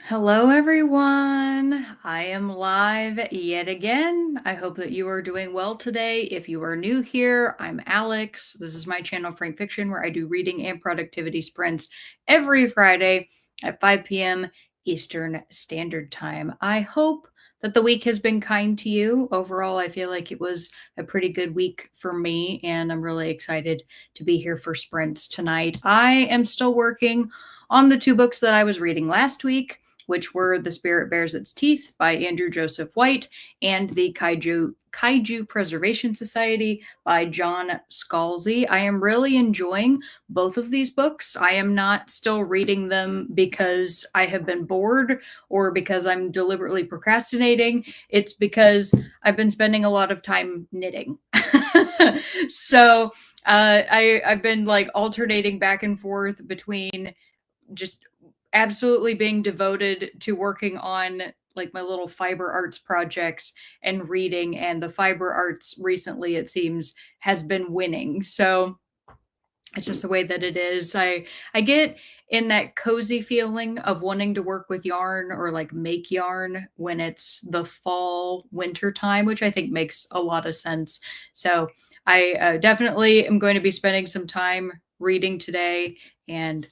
Hello, everyone. I am live yet again. I hope that you are doing well today. If you are new here, I'm Alex. This is my channel, Frank Fiction, where I do reading and productivity sprints every Friday at 5 p.m. Eastern Standard Time. I hope that the week has been kind to you. Overall, I feel like it was a pretty good week for me, and I'm really excited to be here for sprints tonight. I am still working on the two books that I was reading last week, which were The Spirit Bears Its Teeth by Andrew Joseph White and The Kaiju Preservation Society by John Scalzi. I am really enjoying both of these books. I am not still reading them because I have been bored or because I'm deliberately procrastinating. It's because I've been spending a lot of time knitting. So I've been like alternating back and forth between just absolutely being devoted to working on like my little fiber arts projects and reading, and the fiber arts recently, it seems, has been winning. So it's just the way that it is. I get in that cozy feeling of wanting to work with yarn or like make yarn when it's the fall winter time, which I think makes a lot of sense. So I definitely am going to be spending some time reading today, and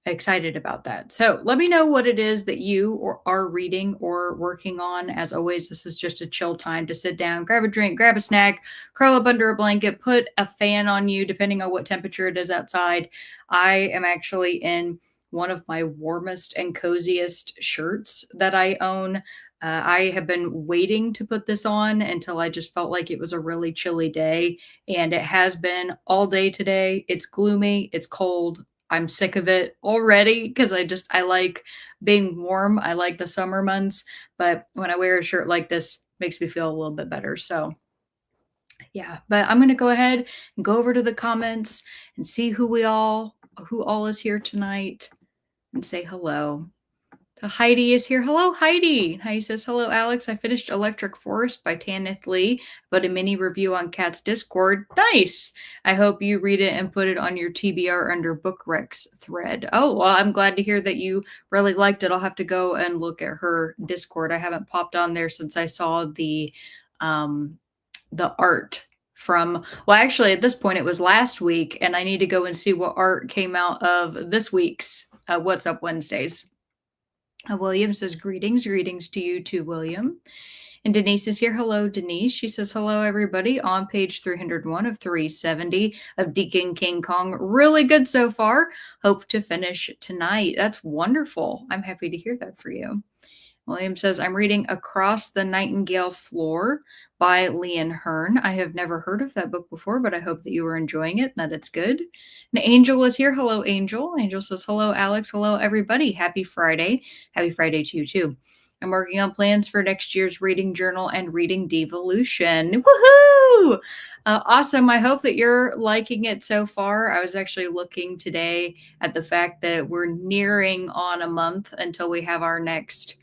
excited about that. So let me know what it is that you are reading or working on. As always, this is just a chill time to sit down, grab a drink, grab a snack, curl up under a blanket, put a fan on you, depending on what temperature it is outside. I am actually in one of my warmest and coziest shirts that I own. I have been waiting to put this on until I just felt like it was a really chilly day, and it has been all day today. It's gloomy, it's cold. I'm sick of it already because I like being warm. I like the summer months, but when I wear a shirt like this, makes me feel a little bit better. So yeah, but I'm gonna go ahead and go over to the comments and see who all is here tonight and say hello. Heidi is here. Hello, Heidi. Heidi says, hello, Alex. I finished Electric Forest by Tanith Lee, but a mini review on Cat's Discord. Nice. I hope you read it and put it on your TBR under Book Rex thread. Oh, well, I'm glad to hear that you really liked it. I'll have to go and look at her Discord. I haven't popped on there since I saw the art from, well, actually, at this point, it was last week, and I need to go and see what art came out of this week's What's Up Wednesdays. William says, greetings to you too, William. And Denise is here. Hello, Denise. She says, hello, everybody, on page 301 of 370 of Deacon King Kong. Really good so far. Hope to finish tonight. That's wonderful. I'm happy to hear that for you. William says, I'm reading Across the Nightingale Floor by Leon Hearn. I have never heard of that book before, but I hope that you are enjoying it and that it's good. And Angel is here. Hello, Angel. Angel says, hello, Alex. Hello, everybody. Happy Friday. Happy Friday to you, too. I'm working on plans for next year's reading journal and reading devolution. Woohoo! Awesome. I hope that you're liking it so far. I was actually looking today at the fact that we're nearing on a month until we have our next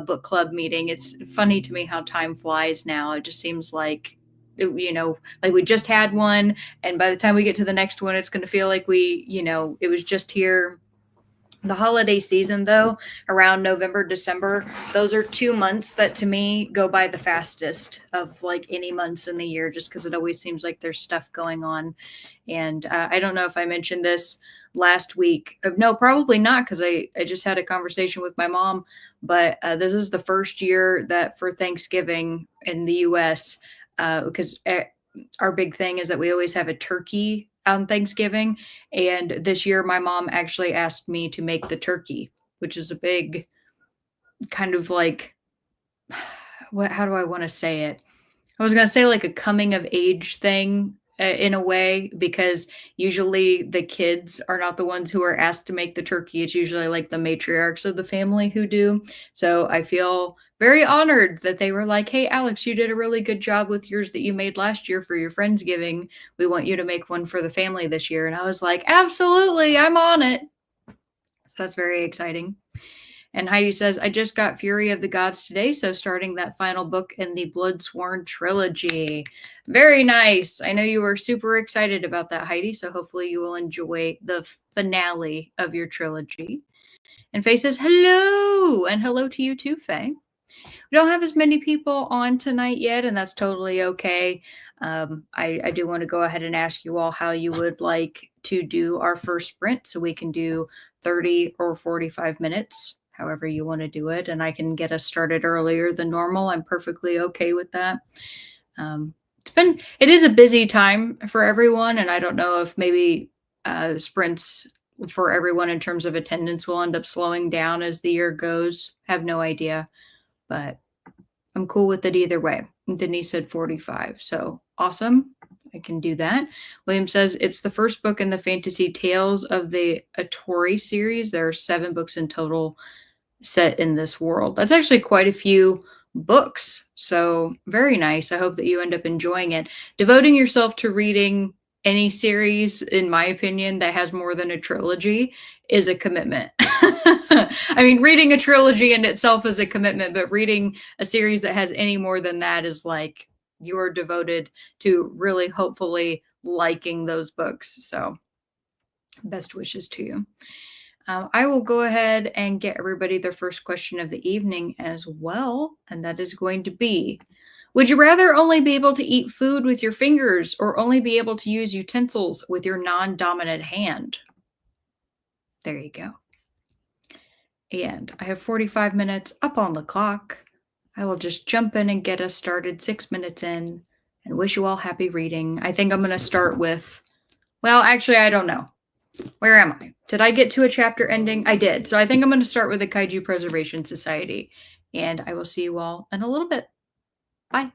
book club meeting. It's funny to me how time flies now. It just seems like, like we just had one, and by the time we get to the next one, it's going to feel like it was just here. The holiday season, though, around November, December, those are 2 months that to me go by the fastest of like any months in the year, just because it always seems like there's stuff going on. And I don't know if I mentioned this last week. No, probably not, because I just had a conversation with my mom. But this is the first year that for Thanksgiving in the US, because our big thing is that we always have a turkey on Thanksgiving. And this year, my mom actually asked me to make the turkey, which is a big kind of like, how do I want to say it? I was going to say like a coming of age thing in a way, because usually the kids are not the ones who are asked to make the turkey. It's usually like the matriarchs of the family who do. So I feel very honored that they were like, hey, Alex, you did a really good job with yours that you made last year for your Friendsgiving. We want you to make one for the family this year. And I was like, absolutely, I'm on it. So that's very exciting. And Heidi says, I just got Fury of the Gods today, so starting that final book in the Bloodsworn trilogy. Very nice. I know you were super excited about that, Heidi, so hopefully you will enjoy the finale of your trilogy. And Faye says, hello. And hello to you too, Faye. We don't have as many people on tonight yet, and that's totally okay. I do want to go ahead and ask you all how you would like to do our first sprint so we can do 30 or 45 minutes, however you want to do it. And I can get us started earlier than normal. I'm perfectly okay with that. It is a busy time for everyone, and I don't know if maybe sprints for everyone in terms of attendance will end up slowing down as the year goes. Have no idea, but I'm cool with it either way. Denise said 45. So awesome. I can do that. William says it's the first book in the Fantasy Tales of the Atori series. There are 7 books in total set in this world. That's actually quite a few books. So very nice. I hope that you end up enjoying it. Devoting yourself to reading any series, in my opinion, that has more than a trilogy is a commitment. I mean, reading a trilogy in itself is a commitment, but reading a series that has any more than that is like you are devoted to really hopefully liking those books. So, best wishes to you. I will go ahead and get everybody their first question of the evening as well. And that is going to be, would you rather only be able to eat food with your fingers or only be able to use utensils with your non dominant hand? There you go. And I have 45 minutes up on the clock. I will just jump in and get us started 6 minutes in and wish you all happy reading. I think I'm going to start with, well, actually, I don't know. Where am I? Did I get to a chapter ending? I did. So I think I'm going to start with the Kaiju Preservation Society. And I will see you all in a little bit. Bye.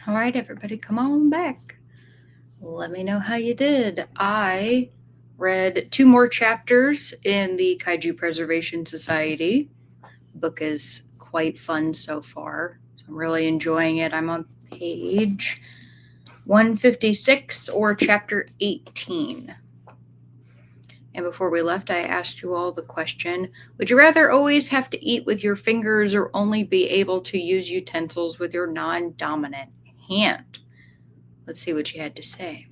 All right, everybody, come on back. Let me know how you did. I read 2 more chapters in the Kaiju Preservation Society. The book is quite fun so far. So I'm really enjoying it. I'm on page 156 or chapter 18. And before we left, I asked you all the question, would you rather always have to eat with your fingers or only be able to use utensils with your non-dominant hand? Let's see what you had to say.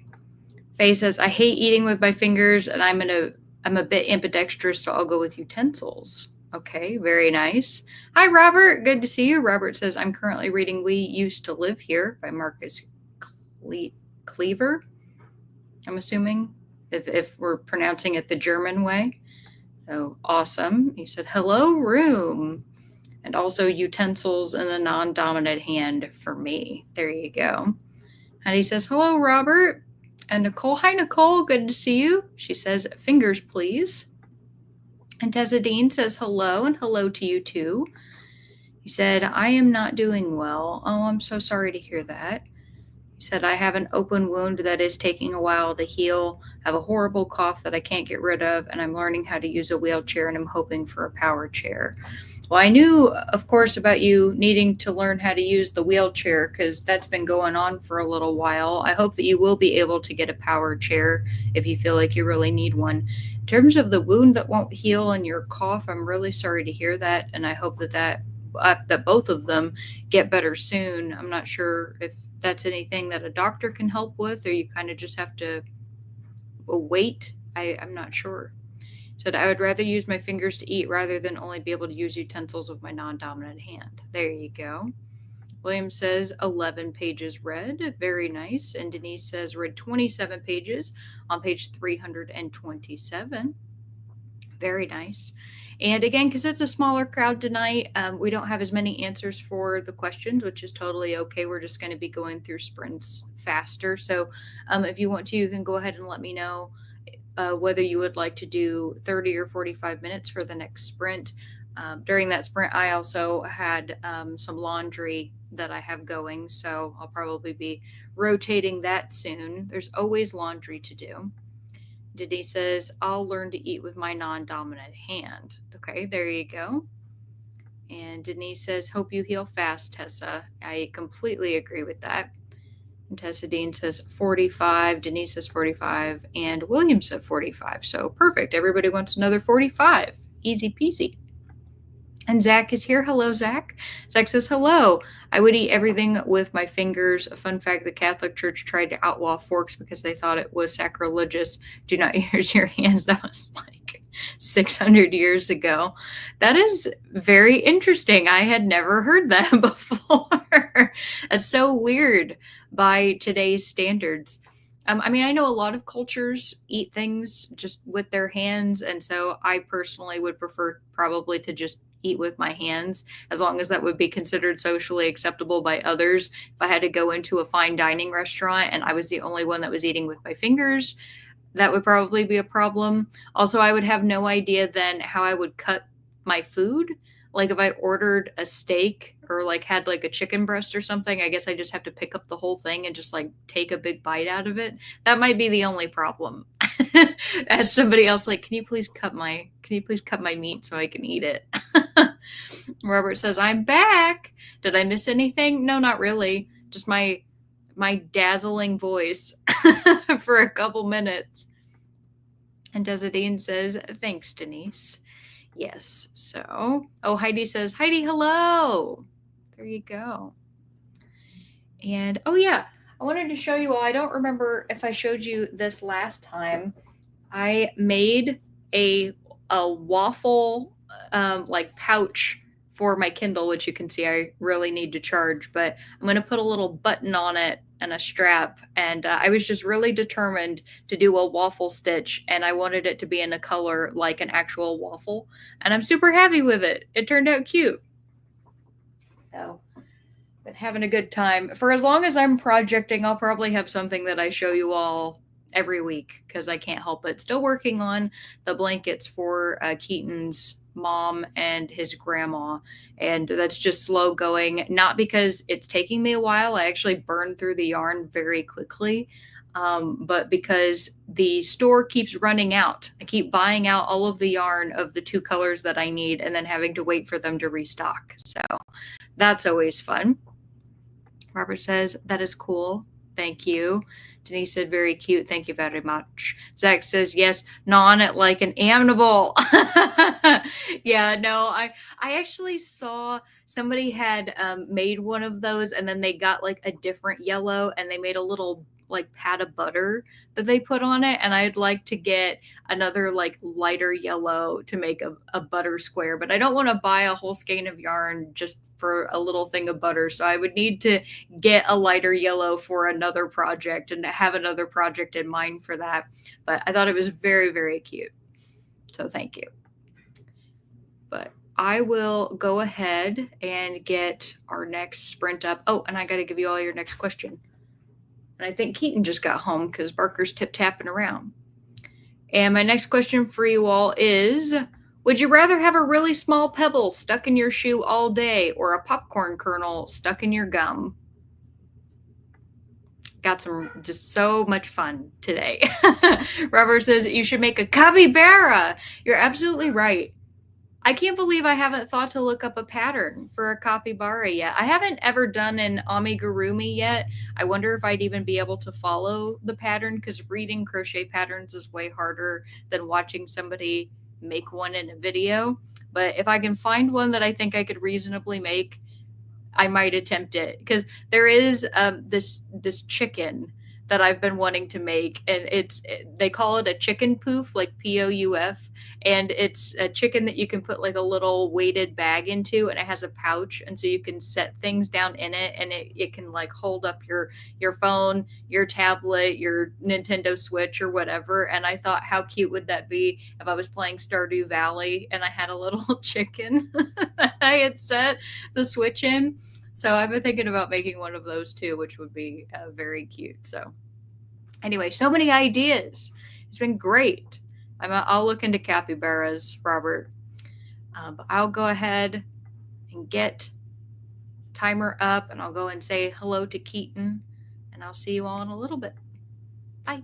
Faye says, I hate eating with my fingers and I'm a bit ambidextrous, so I'll go with utensils. Okay, very nice. Hi, Robert. Good to see you. Robert says, I'm currently reading We Used to Live Here by Marcus Cleaver. I'm assuming, if we're pronouncing it the German way. So awesome. He said, hello, room. And also utensils in the non-dominant hand for me. There you go. And he says, hello, Robert. And Nicole, hi, Nicole. Good to see you. She says, fingers, please. And Tessa Dean says, hello, and hello to you too. He said, I am not doing well. Oh, I'm so sorry to hear that. He said, I have an open wound that is taking a while to heal. I have a horrible cough that I can't get rid of, and I'm learning how to use a wheelchair, and I'm hoping for a power chair. Well, I knew, of course, about you needing to learn how to use the wheelchair because that's been going on for a little while. I hope that you will be able to get a power chair if you feel like you really need one. In terms of the wound that won't heal and your cough, I'm really sorry to hear that, and I hope that both of them get better soon. I'm not sure if that's anything that a doctor can help with, or you kind of just have to wait. I'm not sure. Said, I would rather use my fingers to eat rather than only be able to use utensils with my non-dominant hand. There you go. William says 11 pages read. Very nice. And Denise says read 27 pages on page 327. Very nice. And again, because it's a smaller crowd tonight, we don't have as many answers for the questions, which is totally okay. We're just going to be going through sprints faster. So if you want to, you can go ahead and let me know whether you would like to do 30 or 45 minutes for the next sprint. During that sprint, I also had some laundry that I have going, so I'll probably be rotating that soon. There's always laundry to do. Denise says, I'll learn to eat with my non-dominant hand. Okay, there you go. And Denise says, hope you heal fast, Tessa. I completely agree with that. And Tessa Dean says 45. Denise says 45. And William said 45. So perfect. Everybody wants another 45. Easy peasy. And Zach is here. Hello, Zach. Zach says, hello. I would eat everything with my fingers. A fun fact, the Catholic Church tried to outlaw forks because they thought it was sacrilegious. Do not use your hands. That was like 600 years ago. That is very interesting. I had never heard that before. That's so weird by today's standards. I mean, I know a lot of cultures eat things just with their hands. And so I personally would prefer probably to just eat with my hands, as long as that would be considered socially acceptable by others. If I had to go into a fine dining restaurant and I was the only one that was eating with my fingers, that would probably be a problem. Also, I would have no idea then how I would cut my food. Like if I ordered a steak or like had like a chicken breast or something, I guess I just have to pick up the whole thing and just like take a big bite out of it. That might be the only problem. As somebody else, like, can you please cut my meat so I can eat it? Robert says, I'm back. Did I miss anything? No, not really. Just my dazzling voice for a couple minutes. And Desidine says, thanks, Denise. Yes. So, Heidi says, Heidi, hello. There you go. And, yeah, I wanted to show you all. I don't remember if I showed you this last time. I made a waffle like pouch for my Kindle, which you can see I really need to charge, but I'm going to put a little button on it and a strap. And I was just really determined to do a waffle stitch, and I wanted it to be in a color like an actual waffle. And I'm super happy with it. It turned out cute. So, been having a good time. For as long as I'm projecting, I'll probably have something that I show you all every week because I can't help it. Still working on the blankets for Keaton's mom and his grandma. And that's just slow going, not because it's taking me a while. I actually burn through the yarn very quickly, but because the store keeps running out. I keep buying out all of the yarn of the two colors that I need and then having to wait for them to restock. So that's always fun. Robert says, that is cool. Thank you. Denise said, very cute. Thank you very much. Zach says, yes, gnawn it like an animal. Yeah, no, I actually saw somebody had made one of those and then they got like a different yellow and they made a little like pat of butter that they put on it. And I'd like to get another like lighter yellow to make a butter square, but I don't want to buy a whole skein of yarn just for a little thing of butter. So I would need to get a lighter yellow for another project and have another project in mind for that. But I thought it was very, very cute. So thank you. But I will go ahead and get our next sprint up. Oh, and I got to give you all your next question. And I think Keaton just got home because Barker's tip-tapping around. And my next question for you all is, would you rather have a really small pebble stuck in your shoe all day or a popcorn kernel stuck in your gum? Got some just so much fun today. Robert says you should make a capybara. You're absolutely right. I can't believe I haven't thought to look up a pattern for a capybara yet. I haven't ever done an amigurumi yet. I wonder if I'd even be able to follow the pattern because reading crochet patterns is way harder than watching somebody make one in a video. But if I can find one that I think I could reasonably make, I might attempt it because there is this chicken that I've been wanting to make, and they call it a chicken poof, like POUF, and it's a chicken that you can put like a little weighted bag into, and it has a pouch, and so you can set things down in it, and it can like hold up your phone, your tablet, your Nintendo Switch, or whatever. And I thought, how cute would that be if I was playing Stardew Valley and I had a little chicken that I had set the Switch in. So I've been thinking about making one of those too, which would be very cute. So anyway, so many ideas. It's been great. I'll look into capybaras, Robert. But I'll go ahead and get timer up, and I'll go and say hello to Keaton, and I'll see you all in a little bit. Bye.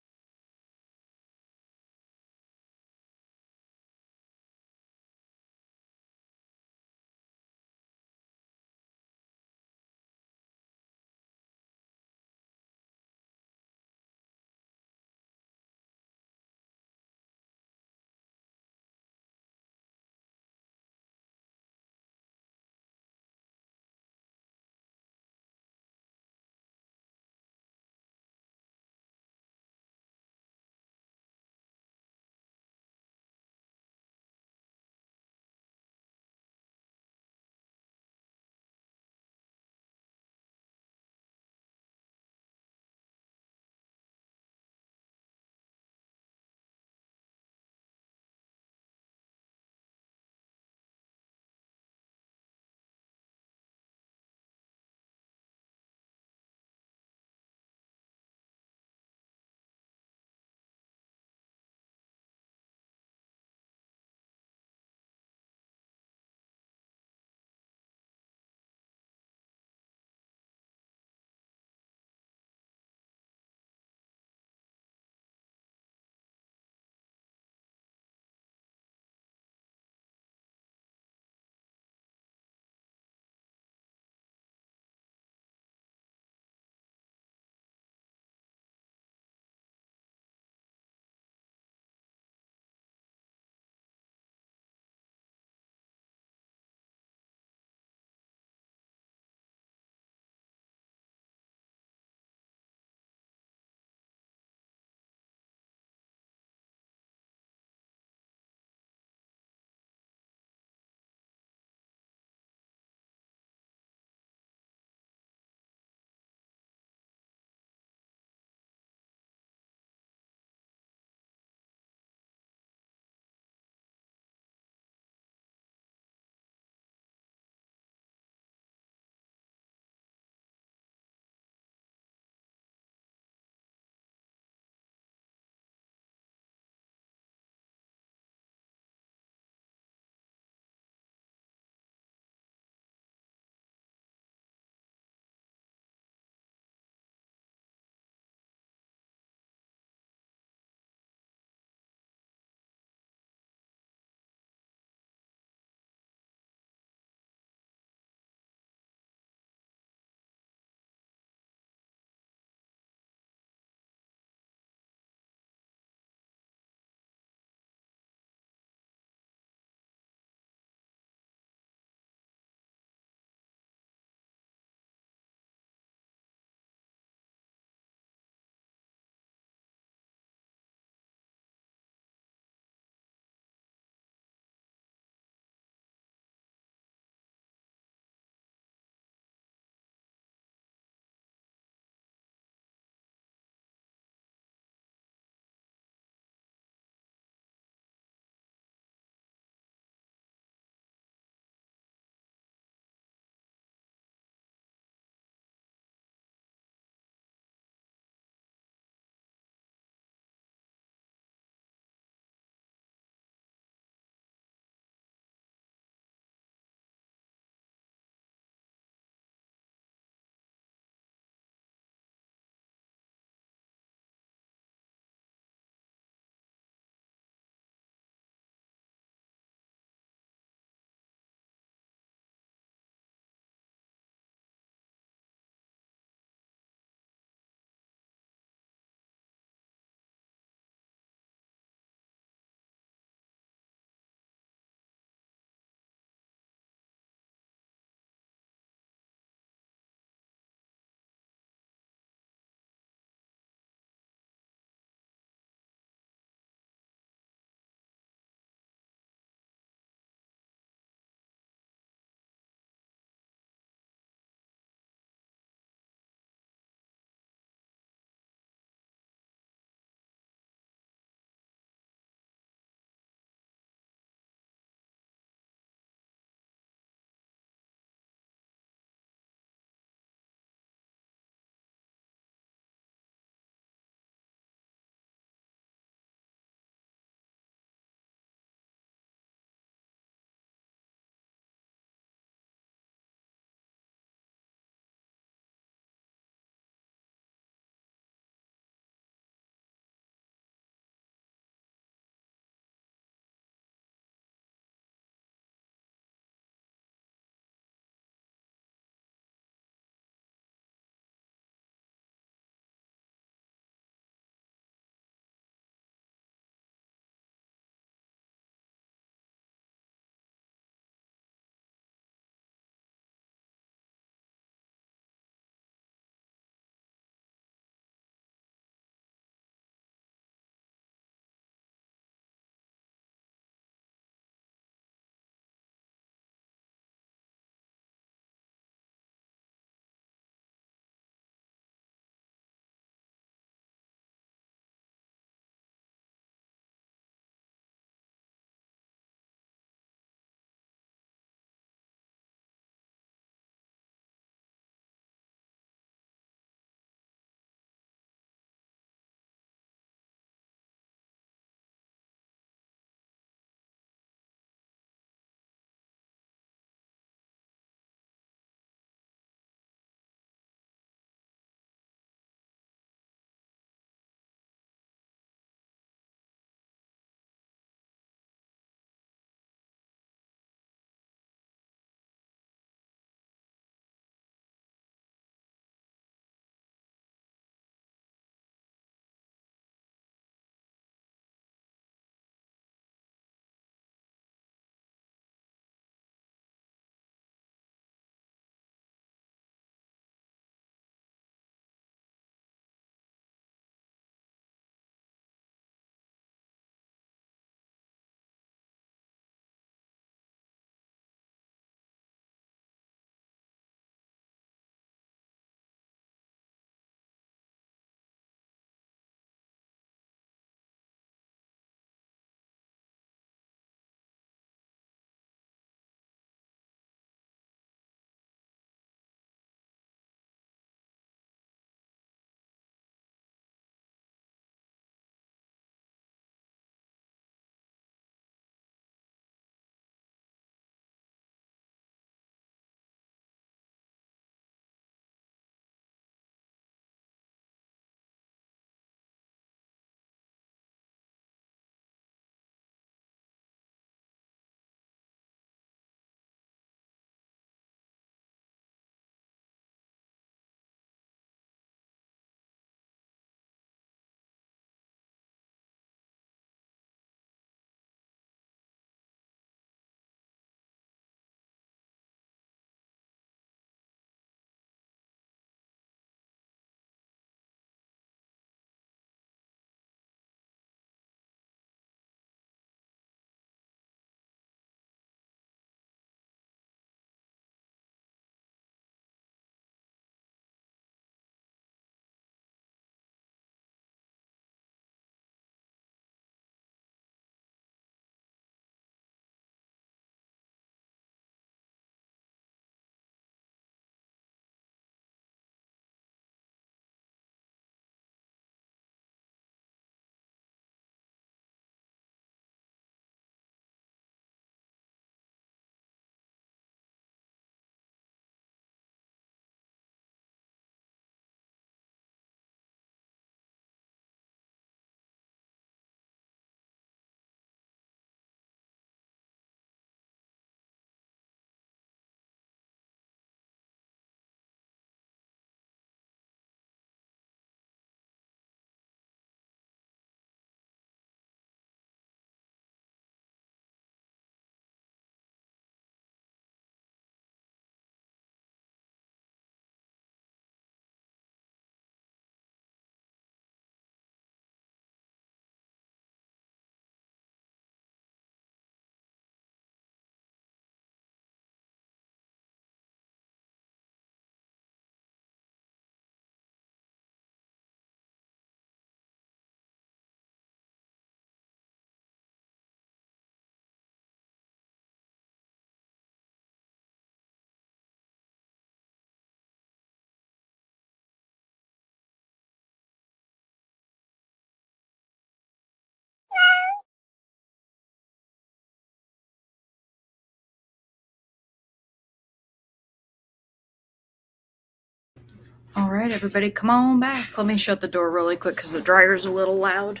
All right, everybody, come on back. Let me shut the door really quick because the dryer's a little loud.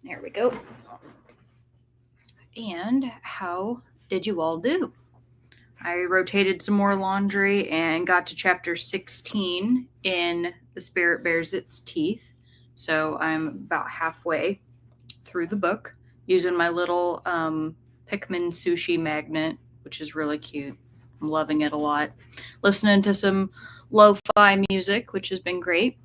There we go. And how did you all do? I rotated some more laundry and got to chapter 16 in The Spirit Bears Its Teeth. So I'm about halfway through the book using my little Pikmin sushi magnet, which is really cute. I'm loving it a lot. Listening to some lo-fi music, which has been great.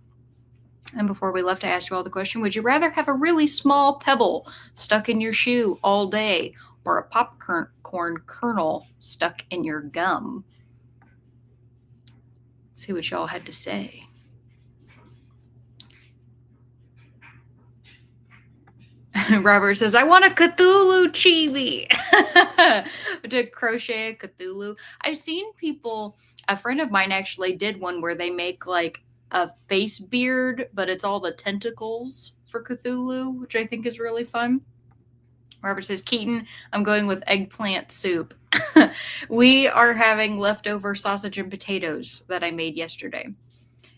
And before we left, I asked you all the question, would you rather have a really small pebble stuck in your shoe all day or a popcorn kernel stuck in your gum? Let's see what y'all had to say. Robert says, I want a Cthulhu chibi to crochet a Cthulhu. I've seen people, a friend of mine actually did one where they make like a face beard, but it's all the tentacles for Cthulhu, which I think is really fun. Robert says, Keaton, I'm going with eggplant soup. We are having leftover sausage and potatoes that I made yesterday.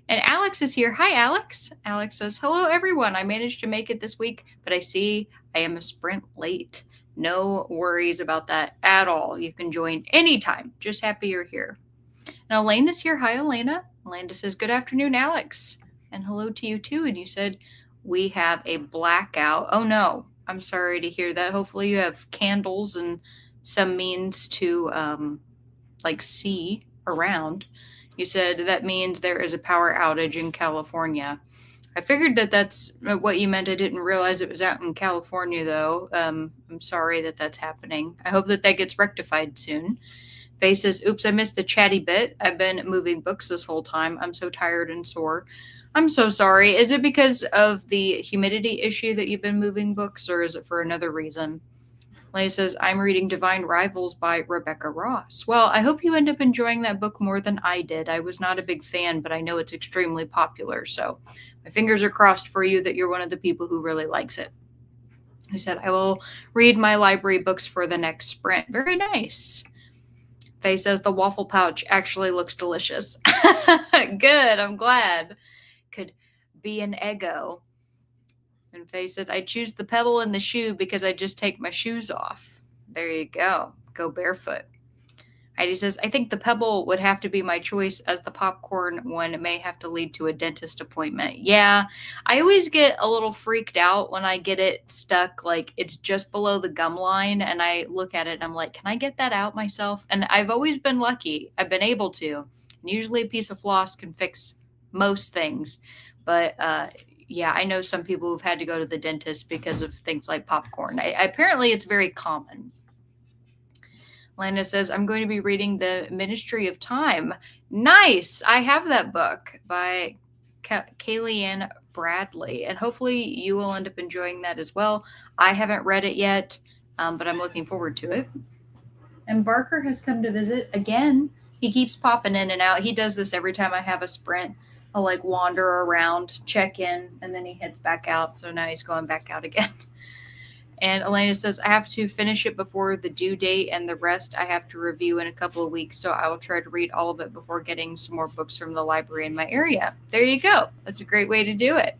And Alex is here. Hi, Alex. Alex says, hello, everyone. I managed to make it this week, but I see I am a sprint late. No worries about that at all. You can join anytime. Just happy you're here. And Elena's here. Hi, Elena. Elena says, good afternoon, Alex. And hello to you, too. And you said, we have a blackout. Oh, no. I'm sorry to hear that. Hopefully you have candles and some means to, see around. You said that means there is a power outage in California. I figured that that's what you meant. I didn't realize it was out in California, though. I'm sorry that that's happening. I hope that gets rectified soon. Faye says, oops, I missed the chatty bit. I've been moving books this whole time. I'm so tired and sore. I'm so sorry. Is it because of the humidity issue that you've been moving books, or is it for another reason? Leigh says, I'm reading Divine Rivals by Rebecca Ross. Well, I hope you end up enjoying that book more than I did. I was not a big fan, but I know it's extremely popular. So my fingers are crossed for you that you're one of the people who really likes it. He said, I will read my library books for the next sprint. Very nice. Faye says, the waffle pouch actually looks delicious. Good, I'm glad. Could be an Eggo. And Faye said, I choose the pebble in the shoe because I just take my shoes off. There you go. Go barefoot. Heidi says, I think the pebble would have to be my choice as the popcorn one may have to lead to a dentist appointment. Yeah, I always get a little freaked out when I get it stuck, like it's just below the gum line, and I look at it and I'm like, can I get that out myself? And I've always been lucky. I've been able to. And usually a piece of floss can fix most things. But yeah, I know some people who've had to go to the dentist because of things like popcorn. Apparently, it's very common. Lana says, I'm going to be reading The Ministry of Time. Nice! I have that book by Kayleigh Bradley, and hopefully you will end up enjoying that as well. I haven't read it yet, but I'm looking forward to it. And Barker has come to visit again. He keeps popping in and out. He does this every time I have a sprint. I'll like wander around, check in, and then he heads back out. So now he's going back out again. And Elena says, I have to finish it before the due date, and the rest I have to review in a couple of weeks. So I will try to read all of it before getting some more books from the library in my area. There you go. That's a great way to do it.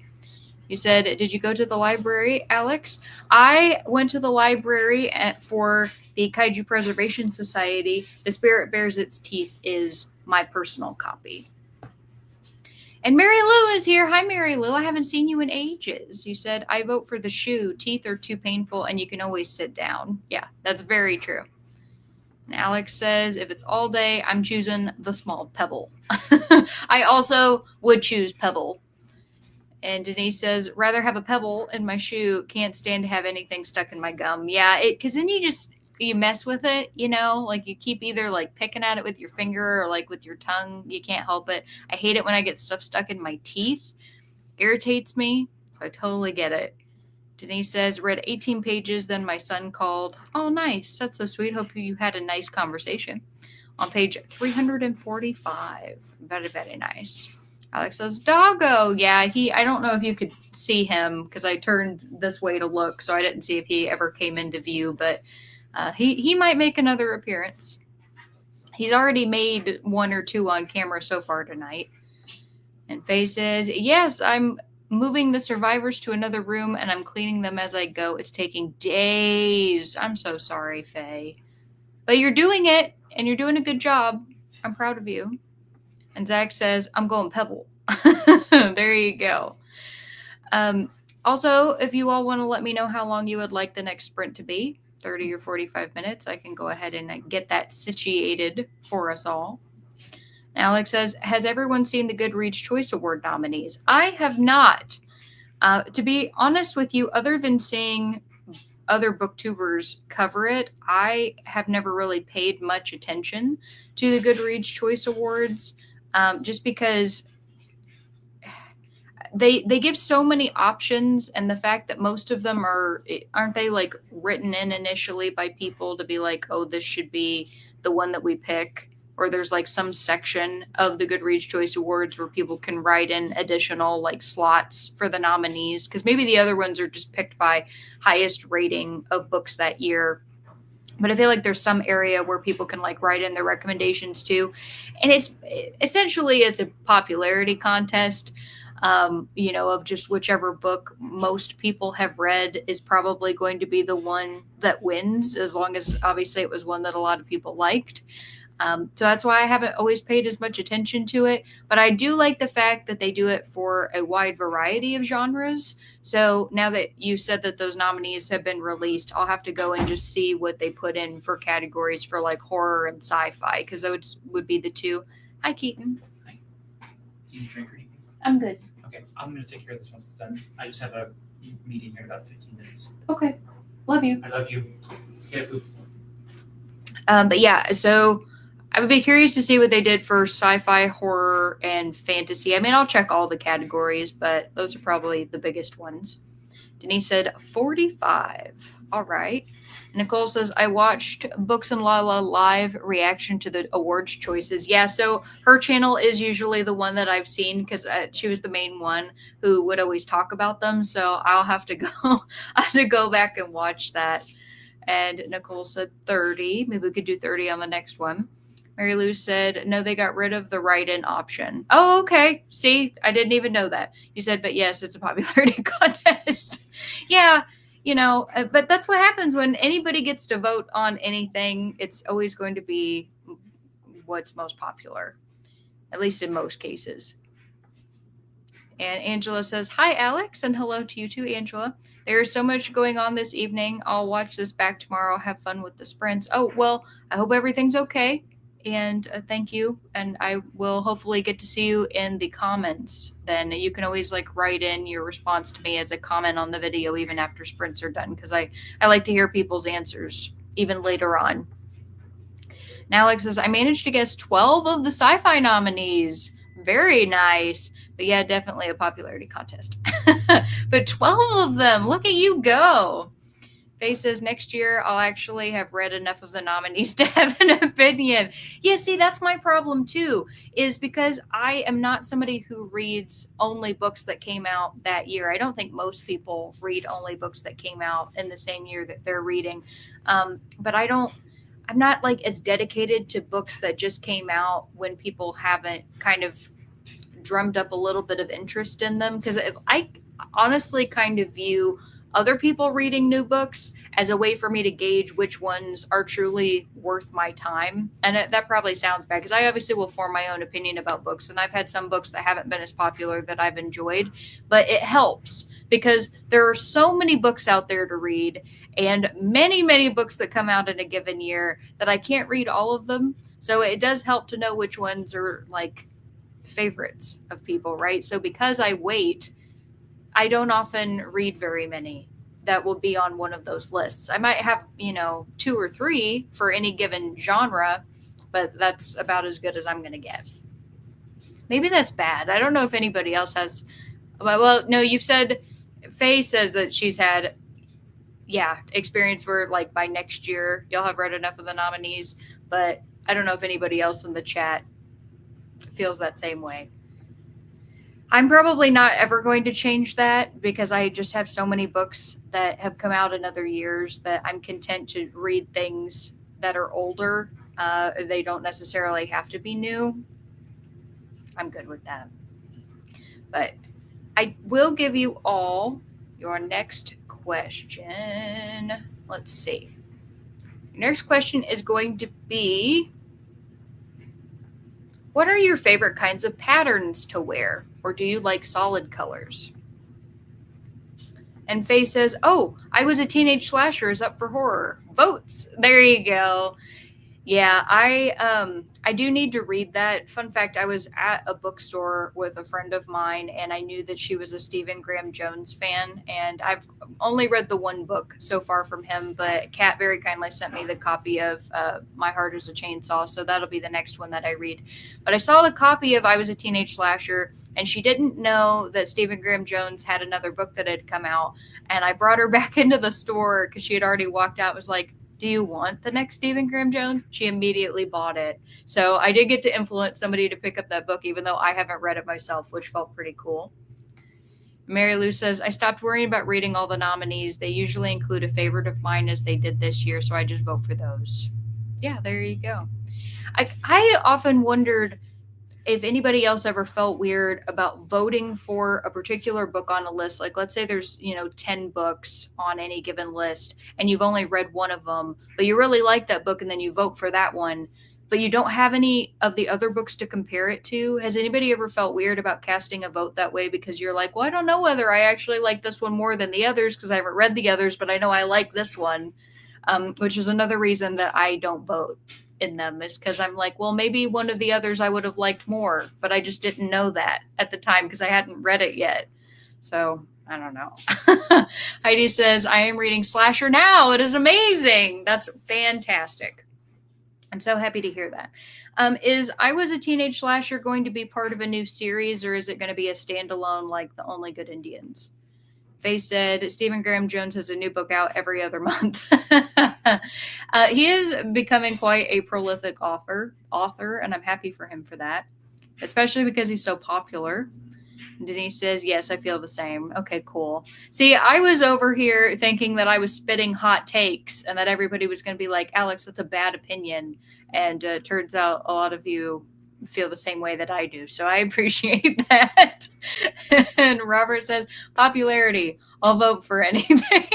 You said, did you go to the library, Alex? I went to the library for the Kaiju Preservation Society. The Spirit Bears Its Teeth is my personal copy. And Mary Lou is here. Hi, Mary Lou. I haven't seen you in ages. You said, I vote for the shoe. Teeth are too painful, and you can always sit down. Yeah, that's very true. And Alex says, if it's all day, I'm choosing the small pebble. I also would choose pebble. And Denise says, rather have a pebble in my shoe. Can't stand to have anything stuck in my gum. Yeah, because then you mess with it, like you keep either like picking at it with your finger or like with your tongue. You can't help it. I hate it when I get stuff stuck in my teeth. Irritates me. So I totally get it. Denise says, read 18 pages, then my son called. Oh, nice. That's so sweet. Hope you had a nice conversation. On page 345. Very, very nice. Alex says, doggo. Yeah, I don't know if you could see him because I turned this way to look, so I didn't see if he ever came into view, but he might make another appearance. He's already made 1 or 2 on camera so far tonight. And Faye says, yes, I'm moving the survivors to another room and I'm cleaning them as I go. It's taking days. I'm so sorry, Faye. But you're doing it and you're doing a good job. I'm proud of you. And Zach says, I'm going Pebble. There you go. Also, if you all want to let me know how long you would like the next sprint to be, 30 or 45 minutes, I can go ahead and get that situated for us all. Alex says, has everyone seen the Goodreads Choice Award nominees? I have not. To be honest with you, other than seeing other booktubers cover it, I have never really paid much attention to the Goodreads Choice Awards, just because they give so many options, and the fact that most of them aren't they like written in initially by people to be like, oh, this should be the one that we pick, or there's like some section of the Goodreads Choice Awards where people can write in additional like slots for the nominees, because maybe the other ones are just picked by highest rating of books that year. But I feel like there's some area where people can like write in their recommendations too, and it's essentially a popularity contest. Of just whichever book most people have read is probably going to be the one that wins, as long as obviously it was one that a lot of people liked. So that's why I haven't always paid as much attention to it. But I do like the fact that they do it for a wide variety of genres. So now that you said that those nominees have been released, I'll have to go and just see what they put in for categories for like horror and sci-fi, because those would be the two. Hi, Keaton. Hi. Do you drink or anything? I'm good. Okay, I'm going to take care of this once it's done. I just have a meeting here in about 15 minutes. Okay. Love you. I love you. Get a poop. But yeah, so I would be curious to see what they did for sci-fi, horror, and fantasy. I mean, I'll check all the categories, but those are probably the biggest ones. Denise said 45. All right. Nicole says, I watched Books and Lala live reaction to the awards choices. Yeah, so her channel is usually the one that I've seen, because she was the main one who would always talk about them. So I'll have to go back and watch that. And Nicole said 30. Maybe we could do 30 on the next one. Mary Lou said, no, they got rid of the write-in option. Oh, okay. See, I didn't even know that. You said, but yes, it's a popularity contest. Yeah, but that's what happens when anybody gets to vote on anything. It's always going to be what's most popular, at least in most cases. And Angela says, hi, Alex, and hello to you too, Angela. There's so much going on this evening. I'll watch this back tomorrow. Have fun with the sprints. Oh, well, I hope everything's okay. And thank you. And I will hopefully get to see you in the comments. Then you can always like write in your response to me as a comment on the video, even after sprints are done, because I like to hear people's answers even later on. Now Alex says, I managed to guess 12 of the sci-fi nominees. Very nice. But yeah, definitely a popularity contest. But 12 of them. Look at you go. Faye says, next year I'll actually have read enough of the nominees to have an opinion. Yeah, see, that's my problem too, is because I am not somebody who reads only books that came out that year. I don't think most people read only books that came out in the same year that they're reading. But I'm not like as dedicated to books that just came out when people haven't kind of drummed up a little bit of interest in them. Because I honestly kind of view other people reading new books as a way for me to gauge which ones are truly worth my time. And that probably sounds bad, because I obviously will form my own opinion about books. And I've had some books that haven't been as popular that I've enjoyed, but it helps because there are so many books out there to read, and many, many books that come out in a given year that I can't read all of them. So it does help to know which ones are like favorites of people, right? So because I wait, I don't often read very many that will be on one of those lists. I might have, 2 or 3 for any given genre, but that's about as good as I'm going to get. Maybe that's bad. I don't know if anybody else has. Well, no, you've said, Faye says that she's had, experience where like by next year you'll have read enough of the nominees, but I don't know if anybody else in the chat feels that same way. I'm probably not ever going to change that, because I just have so many books that have come out in other years that I'm content to read things that are older They don't necessarily have to be new. I'm good with that. But I will give you all your next question. Let's see. Your next question is going to be, what are your favorite kinds of patterns to wear? Or do you like solid colors? And Faye says, oh, I Was a Teenage Slasher is up for horror. Votes. There you go. Yeah, I do need to read that. Fun fact, I was at a bookstore with a friend of mine and I knew that she was a Stephen Graham Jones fan, and I've only read the one book so far from him, but Kat very kindly sent me the copy of My Heart is a Chainsaw, so that'll be the next one that I read. But I saw the copy of I Was a Teenage Slasher, and she didn't know that Stephen Graham Jones had another book that had come out, and I brought her back into the store because she had already walked out. Was like, do you want the next Stephen Graham Jones? She immediately bought it. So I did get to influence somebody to pick up that book, even though I haven't read it myself, which felt pretty cool. Mary Lou says, I stopped worrying about reading all the nominees. They usually include a favorite of mine as they did this year, so I just vote for those. Yeah, there you go. I often wondered if anybody else ever felt weird about voting for a particular book on a list. Like, let's say there's 10 books on any given list and you've only read one of them, but you really like that book and then you vote for that one, but you don't have any of the other books to compare it to. Has anybody ever felt weird about casting a vote that way because you're like, well, I don't know whether I actually like this one more than the others because I haven't read the others, but I know I like this one, which is another reason that I don't vote in them, is because I'm like, well, maybe one of the others I would have liked more, but I just didn't know that at the time because I hadn't read it yet. So I don't know. Heidi says, I am reading Slasher now. It is amazing. That's fantastic. I'm so happy to hear that. Is I Was a Teenage Slasher going to be part of a new series, or is it going to be a standalone like The Only Good Indians? Faye said, Stephen Graham Jones has a new book out every other month. He is becoming quite a prolific author, and I'm happy for him for that, especially because he's so popular. And Denise says, yes, I feel the same. Okay, cool. See, I was over here thinking that I was spitting hot takes and that everybody was going to be like, Alex, that's a bad opinion. And turns out a lot of you feel the same way that I do. So I appreciate that. And Robert says, popularity. I'll vote for anything.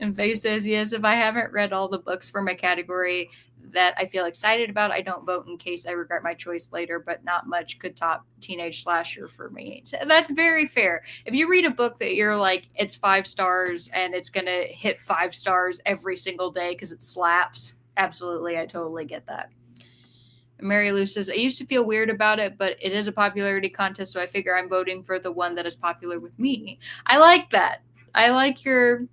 And Faye says, yes, if I haven't read all the books for my category that I feel excited about, I don't vote in case I regret my choice later, but not much could top Teenage Slasher for me. So that's very fair. If you read a book that you're like, it's 5 stars and it's going to hit 5 stars every single day because it slaps, absolutely, I totally get that. Mary Lou says, I used to feel weird about it, but it is a popularity contest, so I figure I'm voting for the one that is popular with me. I like that. I like your,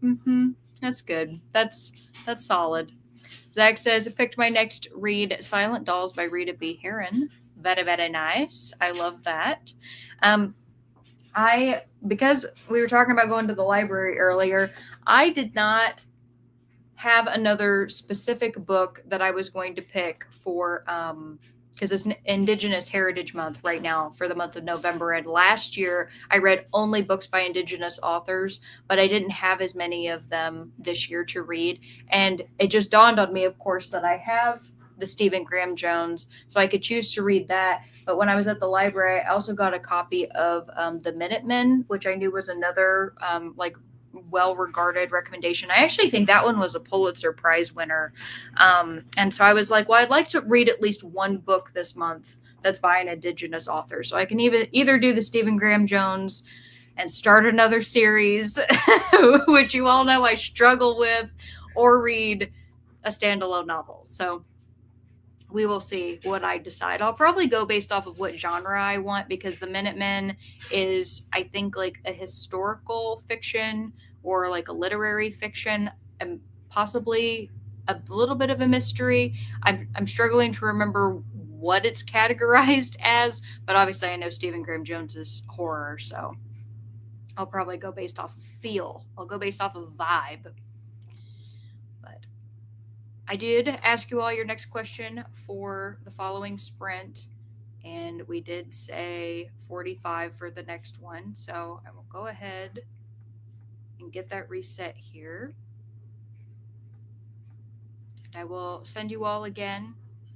that's good. That's solid. Zach says, I picked my next read, Silent Dolls by Rita B. Heron. Very, very nice. I love that. Because we were talking about going to the library earlier, I did not have another specific book that I was going to pick for, because it's Indigenous Heritage Month right now for the month of November. And last year I read only books by Indigenous authors, but I didn't have as many of them this year to read. And it just dawned on me, of course, that I have the Stephen Graham Jones, so I could choose to read that. But when I was at the library, I also got a copy of The Minutemen, which I knew was another well-regarded recommendation. I actually think that one was a Pulitzer Prize winner. And so I was like, well, I'd like to read at least one book this month that's by an Indigenous author. So I can either do the Stephen Graham Jones and start another series, which you all know I struggle with, or read a standalone novel. So we will see what I decide. I'll probably go based off of what genre I want, because The Minutemen is, I think, like a historical fiction or like a literary fiction, and possibly a little bit of a mystery. I'm struggling to remember what it's categorized as, but obviously I know Stephen Graham Jones is horror, so I'll probably go based off of feel. I'll go based off of vibe. But I did ask you all your next question for the following sprint, and we did say 45 for the next one. So I will go ahead and get that reset here. And I will send you all again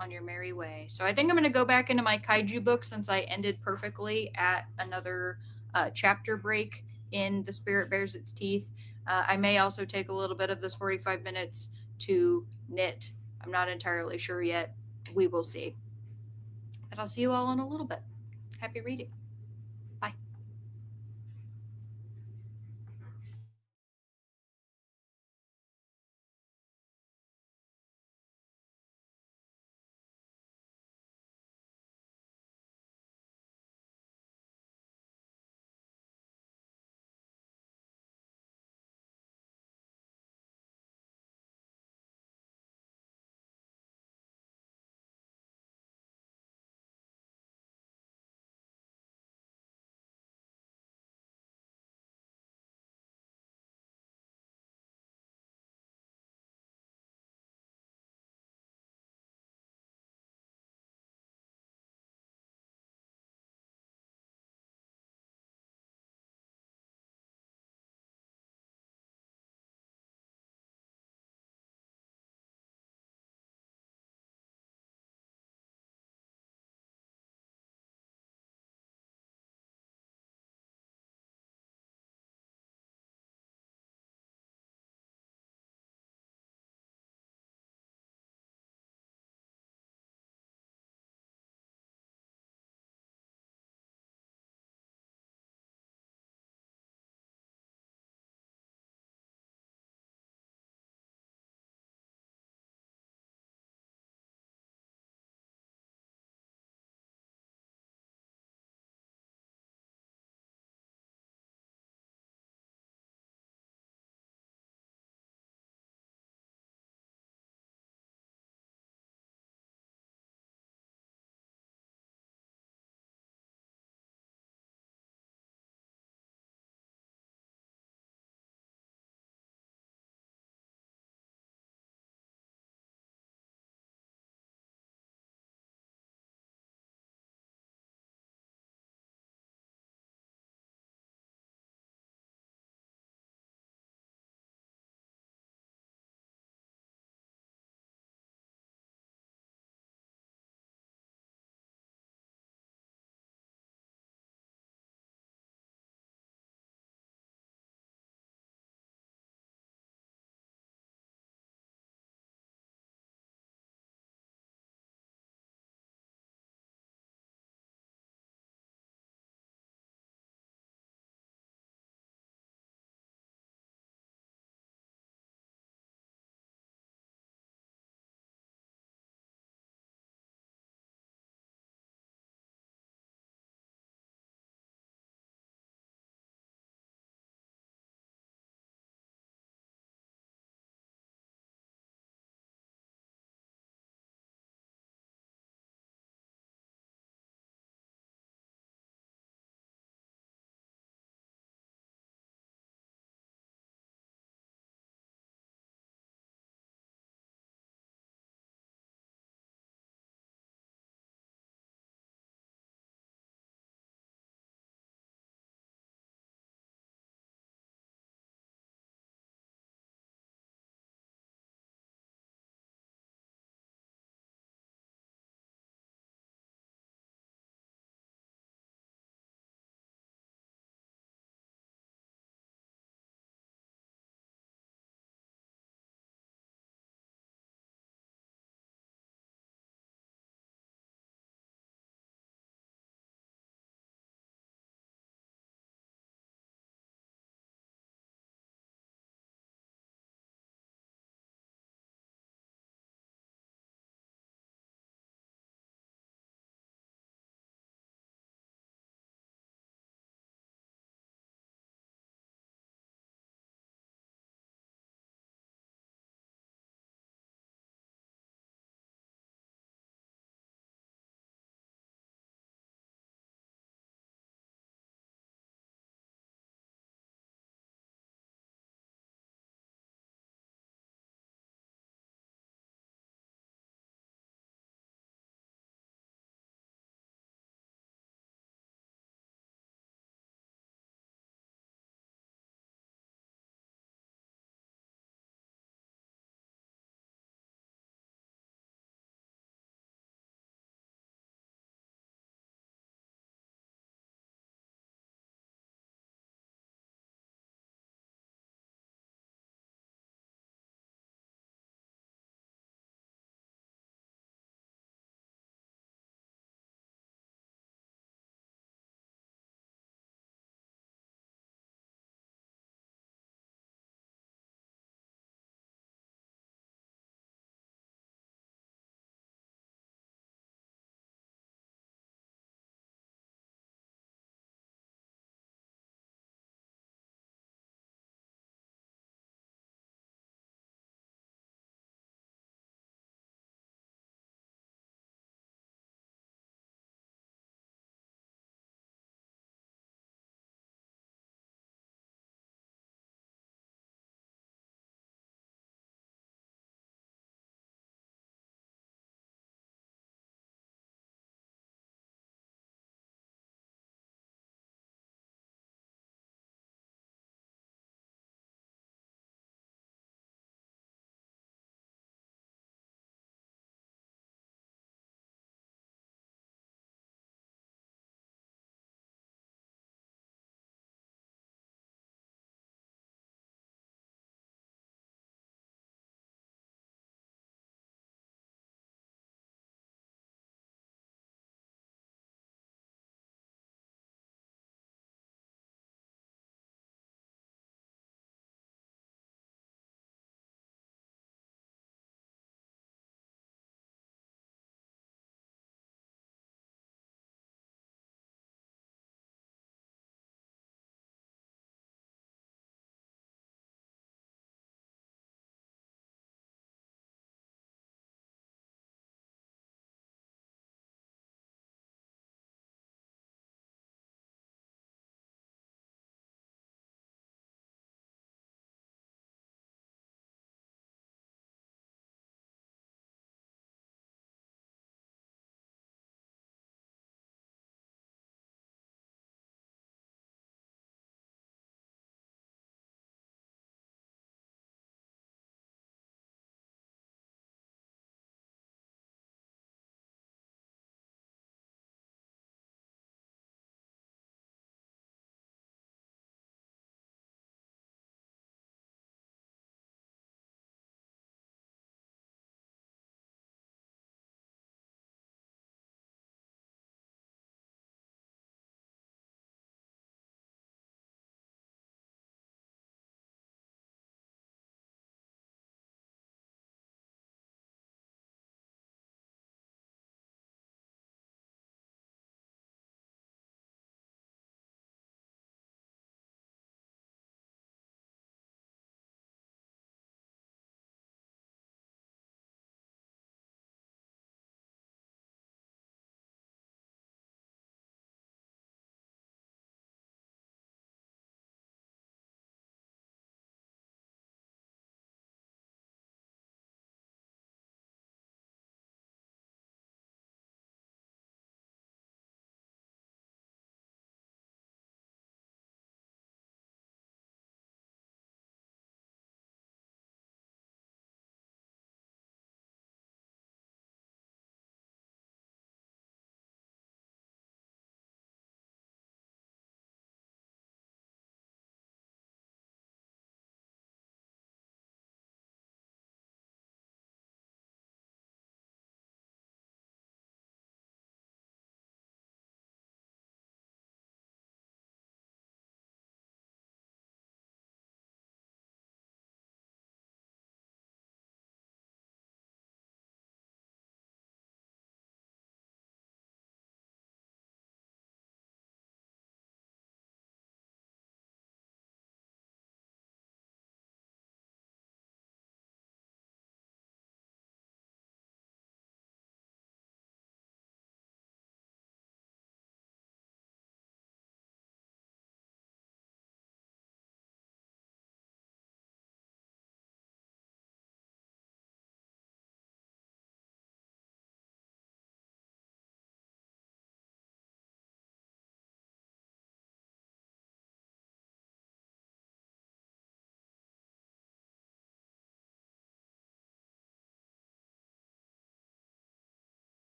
on your merry way. So I think I'm going to go back into my kaiju book since I ended perfectly at another chapter break in The Spirit Bears Its Teeth. I may also take a little bit of this 45 minutes to knit. I'm not entirely sure yet. We will see. But I'll see you all in a little bit. Happy reading.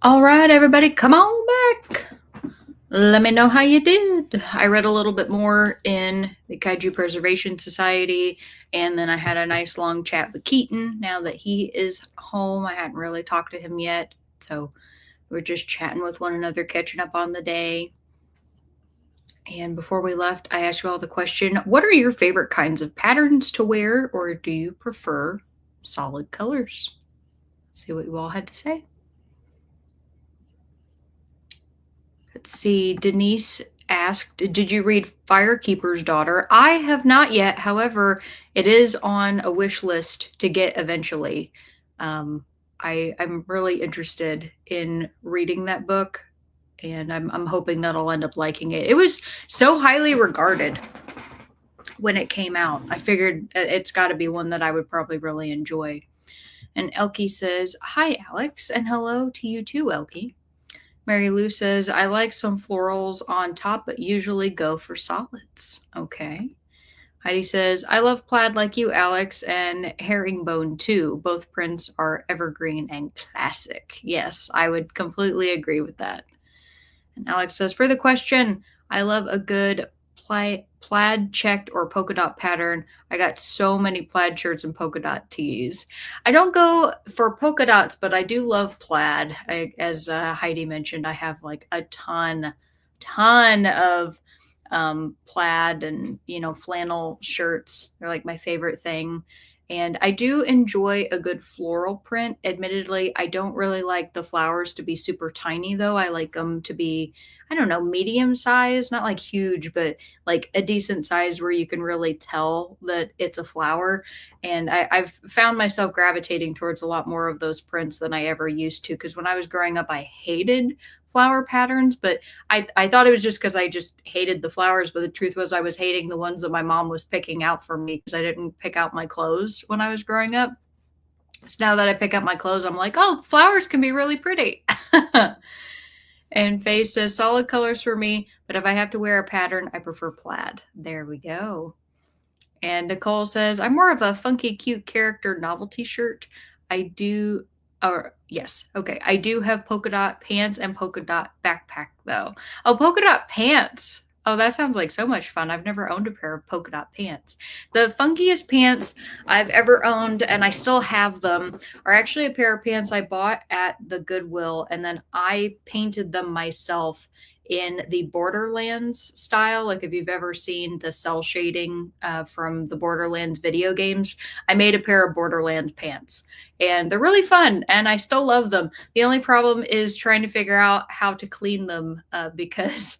All right, everybody, come on back. Let me know how you did. I read a little bit more in the Kaiju Preservation Society, and then I had a nice long chat with Keaton. Now that he is home, I hadn't really talked to him yet, so we're just chatting with one another, catching up on the day. And before we left, I asked you all the question, what are your favorite kinds of patterns to wear, or do you prefer solid colors? See what you all had to say. Let's see. Denise asked, did you read Firekeeper's Daughter? I have not yet. However, it is on a wish list to get eventually. I'm really interested in reading that book, and I'm hoping that I'll end up liking it. It was so highly regarded when it came out. I figured it's got to be one that I would probably really enjoy. And Elkie says, hi, Alex, and hello to you too, Elkie. Mary Lou says, I like some florals on top, but usually go for solids. Okay. Heidi says, I love plaid like you, Alex, and herringbone too. Both prints are evergreen and classic. Yes, I would completely agree with that. And Alex says, for the question, I love a good plaid checked or polka dot pattern. I got so many plaid shirts and polka dot tees. I don't go for polka dots, but I do love plaid. As Heidi mentioned, I have like a ton of plaid and flannel shirts. They're like my favorite thing. And I do enjoy a good floral print. Admittedly, I don't really like the flowers to be super tiny, though. I like them to be, I don't know, medium size, not like huge, but like a decent size where you can really tell that it's a flower. And I've found myself gravitating towards a lot more of those prints than I ever used to. Because when I was growing up, I hated flower patterns, but I thought it was just because I just hated the flowers, but the truth was I was hating the ones that my mom was picking out for me because I didn't pick out my clothes when I was growing up. So now that I pick out my clothes, I'm like, oh, flowers can be really pretty. And Faye says, solid colors for me, but if I have to wear a pattern, I prefer plaid. There we go. And Nicole says, I'm more of a funky, cute character novelty shirt. I do yes. Okay. I do have polka dot pants and polka dot backpack though. Oh, polka dot pants. Oh, that sounds like so much fun. I've never owned a pair of polka dot pants. The funkiest pants I've ever owned, and I still have them, are actually a pair of pants I bought at the Goodwill, and then I painted them myself in the Borderlands style. Like if you've ever seen the cell shading from the Borderlands video games, I made a pair of Borderlands pants, and they're really fun, and I still love them. The only problem is trying to figure out how to clean them because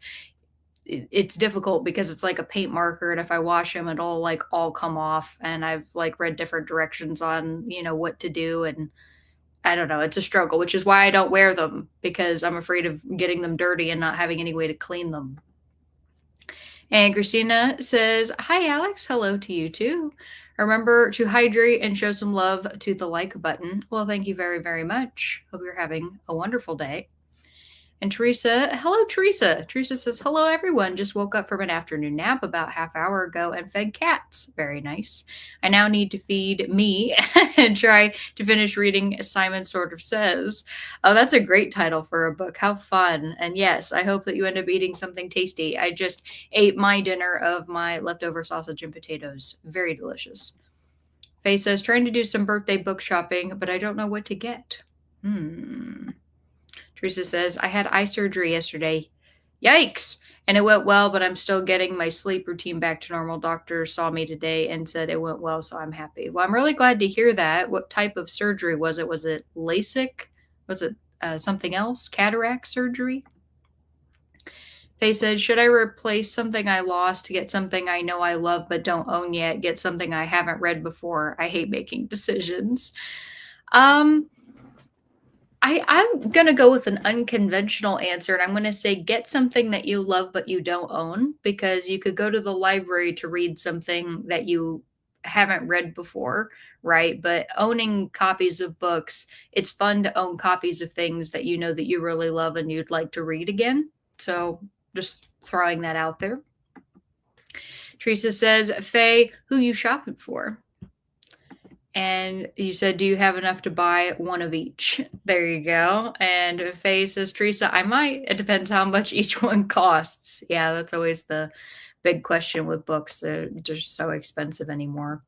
it's difficult because it's like a paint marker, and if I wash them, it'll like all come off. And I've like read different directions on what to do, and I don't know, it's a struggle, which is why I don't wear them, because I'm afraid of getting them dirty and not having any way to clean them. And Christina says, hi, Alex. Hello to you too. Remember to hydrate and show some love to the like button. Well, thank you very, very much. Hope you're having a wonderful day. And Teresa, hello, Teresa. Teresa says, hello, everyone. Just woke up from an afternoon nap about half hour ago and fed cats. Very nice. I now need to feed me and try to finish reading Simon Sort of Says. Oh, that's a great title for a book. How fun. And yes, I hope that you end up eating something tasty. I just ate my dinner of my leftover sausage and potatoes. Very delicious. Faye says, trying to do some birthday book shopping, but I don't know what to get. Teresa says, I had eye surgery yesterday. Yikes! And it went well, but I'm still getting my sleep routine back to normal. Doctor saw me today and said it went well, so I'm happy. Well, I'm really glad to hear that. What type of surgery was it? Was it LASIK? Was it something else? Cataract surgery? Faye says, should I replace something I lost to get something I know I love but don't own yet? Get something I haven't read before. I hate making decisions. I'm going to go with an unconventional answer, and I'm going to say get something that you love but you don't own, because you could go to the library to read something that you haven't read before, right? But owning copies of books, it's fun to own copies of things that you know that you really love and you'd like to read again. So just throwing that out there. Teresa says, Faye, who you shopping for? And you said, do you have enough to buy one of each? There you go. And Faye says, Teresa, I might. It depends how much each one costs. Yeah, that's always the big question with books. They're just so expensive anymore.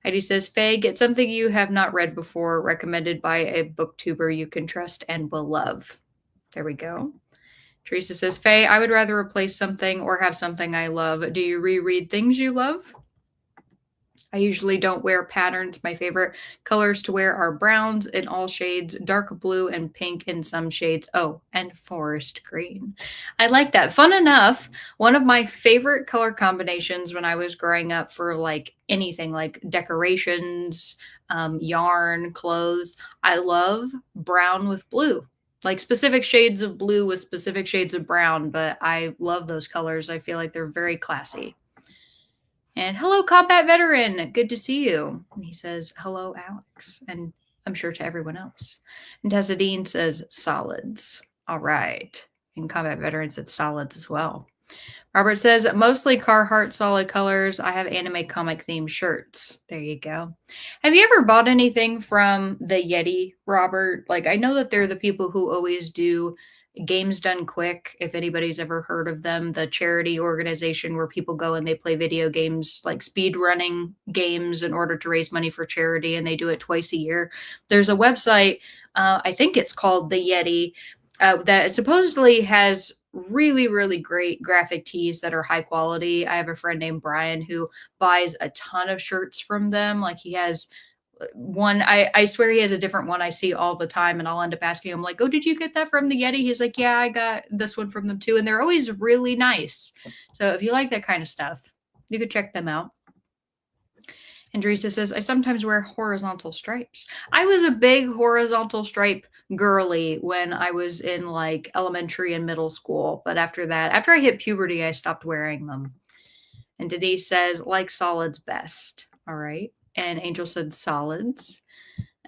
Heidi says, Faye, get something you have not read before, recommended by a booktuber you can trust and will love. There we go. Teresa says, Faye, I would rather replace something or have something I love. Do you reread things you love? I usually don't wear patterns. My favorite colors to wear are browns in all shades, dark blue and pink in some shades. Oh, and forest green. I like that. Fun enough, one of my favorite color combinations when I was growing up for like anything like decorations, yarn, clothes, I love brown with blue. Like specific shades of blue with specific shades of brown, but I love those colors. I feel like they're very classy. And hello, combat veteran. Good to see you. And he says, hello, Alex. And I'm sure to everyone else. And Tessa Dean says, solids. All right. And combat veteran said solids as well. Robert says, mostly Carhartt solid colors. I have anime comic themed shirts. There you go. Have you ever bought anything from the Yeti, Robert? Like, I know that they're the people who always do Games Done Quick, if anybody's ever heard of them, the charity organization where people go and they play video games, like speed running games in order to raise money for charity, and they do it twice a year. There's a website, I think it's called The Yeti, that supposedly has really, really great graphic tees that are high quality. I have a friend named Brian who buys a ton of shirts from them. Like he has one, I swear he has a different one I see all the time, and I'll end up asking him like, oh, did you get that from the Yeti? He's like, yeah, I got this one from them too. And they're always really nice. So if you like that kind of stuff, you could check them out. And Teresa says, I sometimes wear horizontal stripes. I was a big horizontal stripe girly when I was in like elementary and middle school. But after that, after I hit puberty, I stopped wearing them. And Denise says, like solids best. All right. And Angel said solids.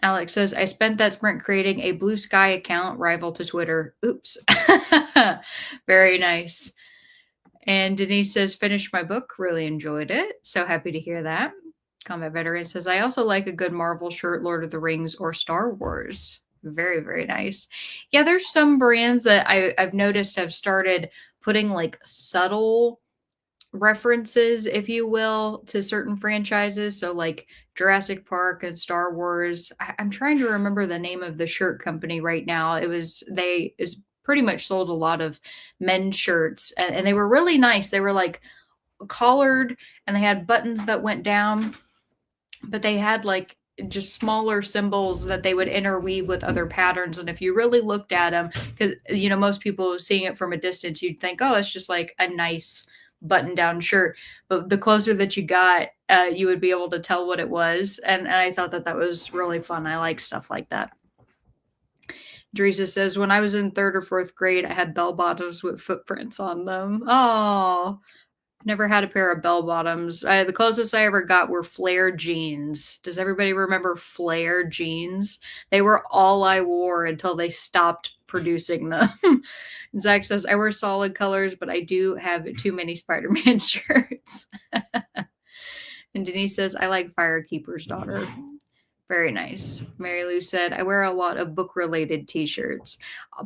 Alex says, I spent that sprint creating a Blue Sky account rival to Twitter. Oops. Very nice. And Denise says, finished my book. Really enjoyed it. So happy to hear that. Combat Veteran says, I also like a good Marvel shirt, Lord of the Rings or Star Wars. Very, very nice. Yeah, there's some brands that I've noticed have started putting like subtle references, if you will, to certain franchises. So like Jurassic Park and Star Wars. I'm trying to remember the name of the shirt company right now. They is pretty much sold a lot of men's shirts, and they were really nice. They were like collared and they had buttons that went down, but they had like just smaller symbols that they would interweave with other patterns. And if you really looked at them, because most people seeing it from a distance, you'd think, oh, it's just like a nice button down shirt. But the closer that you got, you would be able to tell what it was. And I thought that was really fun. I like stuff like that. Teresa says, when I was in 3rd or 4th grade, I had bell bottoms with footprints on them. Oh, never had a pair of bell bottoms. The closest I ever got were flare jeans. Does everybody remember flare jeans? They were all I wore until they stopped producing them. Zach says, I wear solid colors, but I do have too many Spider-Man shirts. And Denise says, I like Firekeeper's Daughter. Very nice. Mary Lou said, I wear a lot of book-related t-shirts.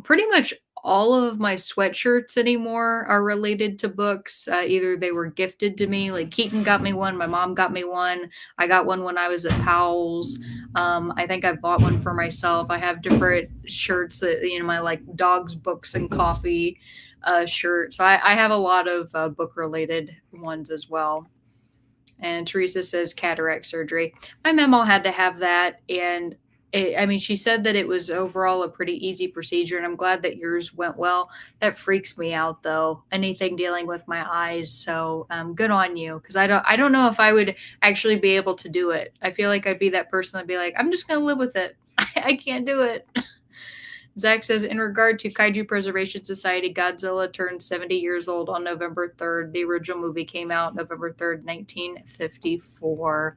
Pretty much all of my sweatshirts anymore are related to books. Either they were gifted to me, like Keaton got me one, my mom got me one. I got one when I was at Powell's. I think I bought one for myself. I have different shirts that, my like dogs, books, and coffee shirts. So I have a lot of book-related ones as well. And Teresa says cataract surgery. My memo had to have that. And she said that it was overall a pretty easy procedure. And I'm glad that yours went well. That freaks me out, though. Anything dealing with my eyes. So good on you. Because I don't know if I would actually be able to do it. I feel like I'd be that person that'd be like, I'm just going to live with it. I can't do it. Zach says, in regard to Kaiju Preservation Society, Godzilla turned 70 years old on November 3rd. The original movie came out November 3rd, 1954.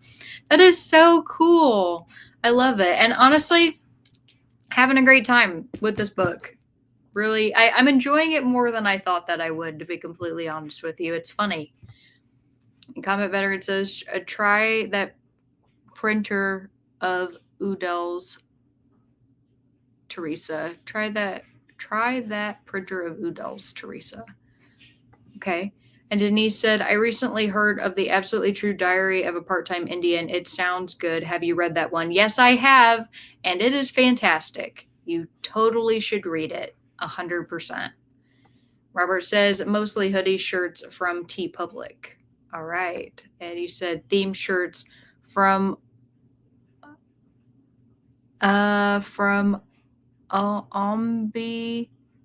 That is so cool. I love it. And honestly, having a great time with this book. Really, I'm enjoying it more than I thought that I would, to be completely honest with you. It's funny. And Combat Veteran says, try that printer of oodles, Teresa. Try that printer of oodles, Teresa. Okay. And Denise said, I recently heard of the Absolutely True Diary of a Part-Time Indian. It sounds good. Have you read that one? Yes, I have. And it is fantastic. You totally should read it. 100%. Robert says, mostly hoodie shirts from T Public. All right. And you said theme shirts from Ombi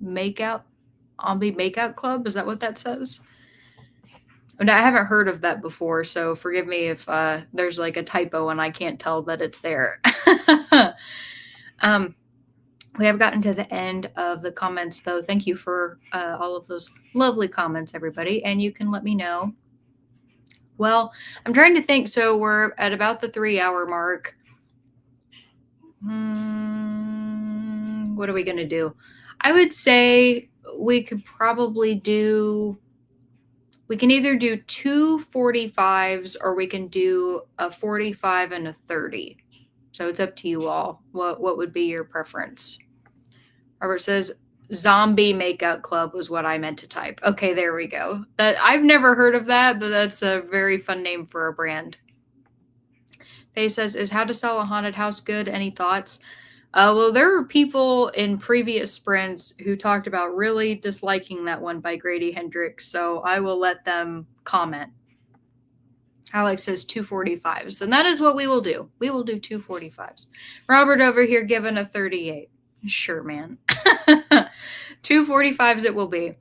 Makeout Club. Is that what that says? And I haven't heard of that before, so forgive me if there's like a typo and I can't tell that it's there. We have gotten to the end of the comments, though. Thank you for all of those lovely comments, everybody. And you can let me know. Well, I'm trying to think. So we're at about the 3-hour mark. What are we going to do? I would say we could probably do... We can either do 2 45s or we can do a 45 and a 30. So it's up to you all. What would be your preference? Robert says, Zombie Makeout Club was what I meant to type. Okay, there we go. I've never heard of that, but that's a very fun name for a brand. Faye says, is How to Sell a Haunted House good? Any thoughts? Well, there were people in previous sprints who talked about really disliking that one by Grady Hendrix, so I will let them comment. Alex says 2 45s, and that is what we will do. We will do 2 45s. Robert over here giving a 38. Sure, man. 2 45s it will be.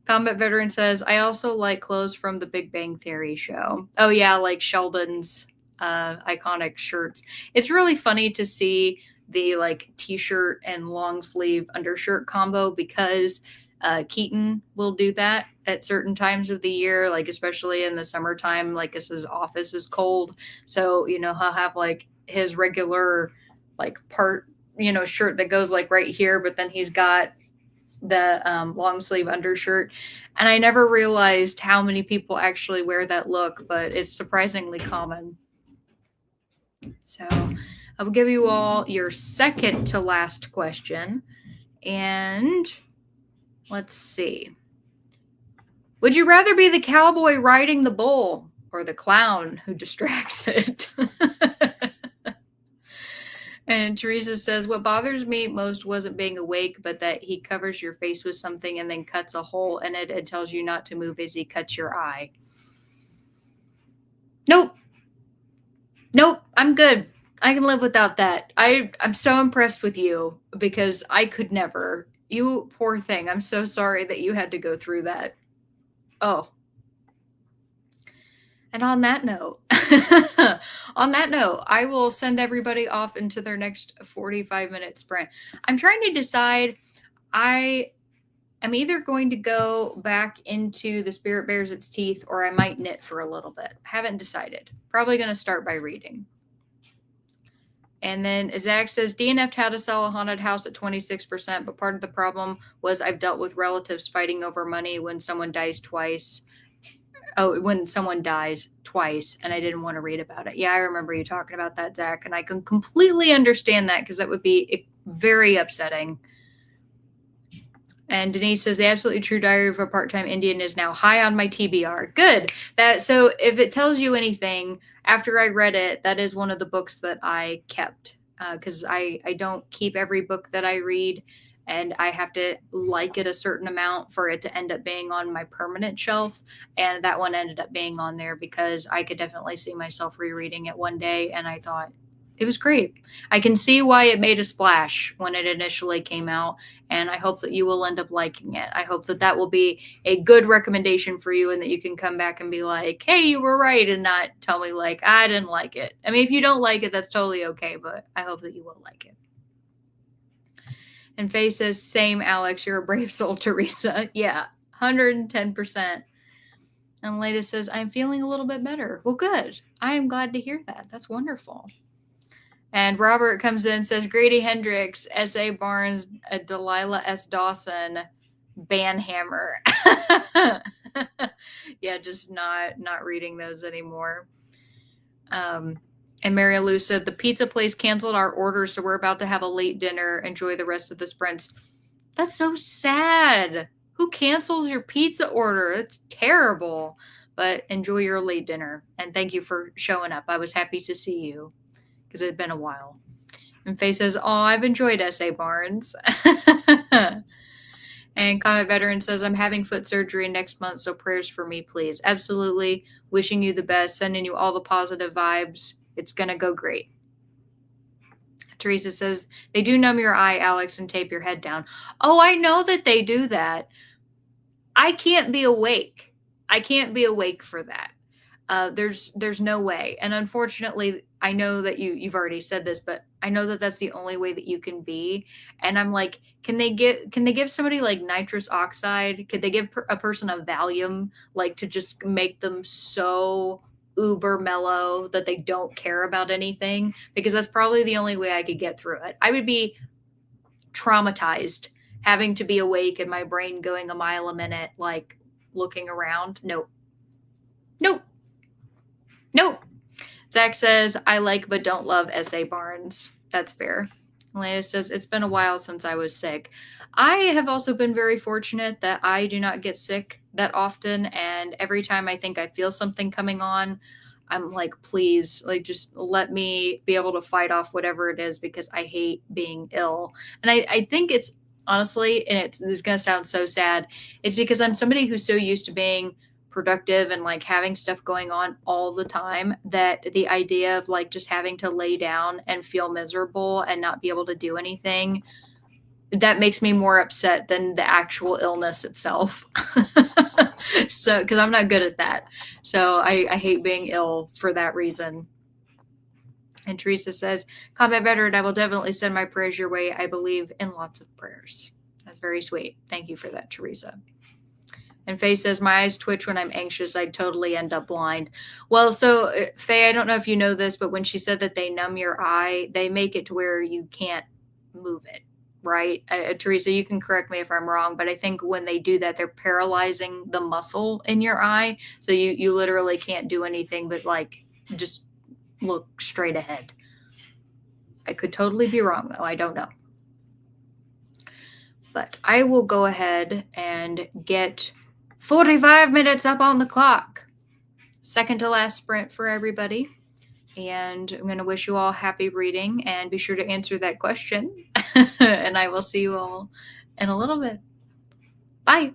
Combat Veteran says, I also like clothes from the Big Bang Theory show. Oh, yeah, like Sheldon's iconic shirts. It's really funny to see the like t-shirt and long sleeve undershirt combo because Keaton will do that at certain times of the year, like especially in the summertime, like his office is cold. So, he'll have like his regular like part, shirt that goes like right here, but then he's got the long sleeve undershirt. And I never realized how many people actually wear that look, but it's surprisingly common. So I will give you all your second to last question. And let's see. Would you rather be the cowboy riding the bull or the clown who distracts it? And Teresa says, what bothers me most wasn't being awake, but that he covers your face with something and then cuts a hole in it and tells you not to move as he cuts your eye. Nope, I'm good. I can live without that. I'm so impressed with you because I could never. You poor thing. I'm so sorry that you had to go through that. Oh. And on that note, I will send everybody off into their next 45-minute sprint. I'm trying to decide. I am either going to go back into The Spirit Bares Its Teeth or I might knit for a little bit. Haven't decided. Probably going to start by reading. And then Zach says, DNF'd How to Sell a Haunted House at 26%, but part of the problem was I've dealt with relatives fighting over money when someone dies twice. When someone dies twice, and I didn't want to read about it. Yeah, I remember you talking about that, Zach, and I can completely understand that because that would be very upsetting. And Denise says, The Absolutely True Diary of a Part-Time Indian is now high on my TBR. Good. So if it tells you anything, after I read it, that is one of the books that I kept because I don't keep every book that I read, and I have to like it a certain amount for it to end up being on my permanent shelf. And that one ended up being on there because I could definitely see myself rereading it one day, and I thought, it was great. I can see why it made a splash when it initially came out, and I hope that you will end up liking it. I hope that that will be a good recommendation for you and that you can come back and be like, hey, you were right, and not tell me like, I didn't like it. I mean, if you don't like it, that's totally okay, but I hope that you will like it. And Faye says, same, Alex, you're a brave soul, Teresa. Yeah, 110%. And Leda says, I'm feeling a little bit better. Well, good. I am glad to hear that. That's wonderful. And Robert comes in and says, Grady Hendrix, S.A. Barnes, Delilah S. Dawson, Banhammer. Yeah, just not reading those anymore. And Mary Lou said, the pizza place canceled our order, so we're about to have a late dinner. Enjoy the rest of the sprints. That's so sad. Who cancels your pizza order? It's terrible. But enjoy your late dinner. And thank you for showing up. I was happy to see you because it had been a while. And Faye says, oh, I've enjoyed S.A. Barnes. And Comet Veteran says, I'm having foot surgery next month, so prayers for me, please. Absolutely. Wishing you the best, sending you all the positive vibes. It's going to go great. Teresa says, they do numb your eye, Alex, and tape your head down. Oh, I know that they do that. I can't be awake. I can't be awake for that. There's no way. And unfortunately, I know that you've already said this, but I know that that's the only way that you can be. And I'm like, can they give somebody like nitrous oxide? Could they give a person a Valium, like to just make them so uber mellow that they don't care about anything? Because that's probably the only way I could get through it. I would be traumatized having to be awake and my brain going a mile a minute, like looking around. Nope. Nope. Nope. Zach says, I like but don't love S.A. Barnes. That's fair. Elena says, it's been a while since I was sick. I have also been very fortunate that I do not get sick that often. And every time I think I feel something coming on, I'm like, please, like, just let me be able to fight off whatever it is because I hate being ill. And I think it's honestly, and this is going to sound so sad, it's because I'm somebody who's so used to being productive and like having stuff going on all the time that the idea of like just having to lay down and feel miserable and not be able to do anything, that makes me more upset than the actual illness itself. So because I'm not good at that, so I hate being ill for that reason. And Teresa says, combat veteran, I will definitely send my prayers your way. I believe in lots of prayers. That's very sweet. Thank you for that, Teresa. And Faye says, my eyes twitch when I'm anxious. I'd totally end up blind. Well, so Faye, I don't know if you know this, but when she said that they numb your eye, they make it to where you can't move it, right? Teresa, you can correct me if I'm wrong, but I think when they do that, they're paralyzing the muscle in your eye. So you literally can't do anything but like just look straight ahead. I could totally be wrong, though. I don't know. But I will go ahead and get 45 minutes up on the clock. Second to last sprint for everybody. And I'm going to wish you all happy reading and be sure to answer that question. And I will see you all in a little bit. Bye.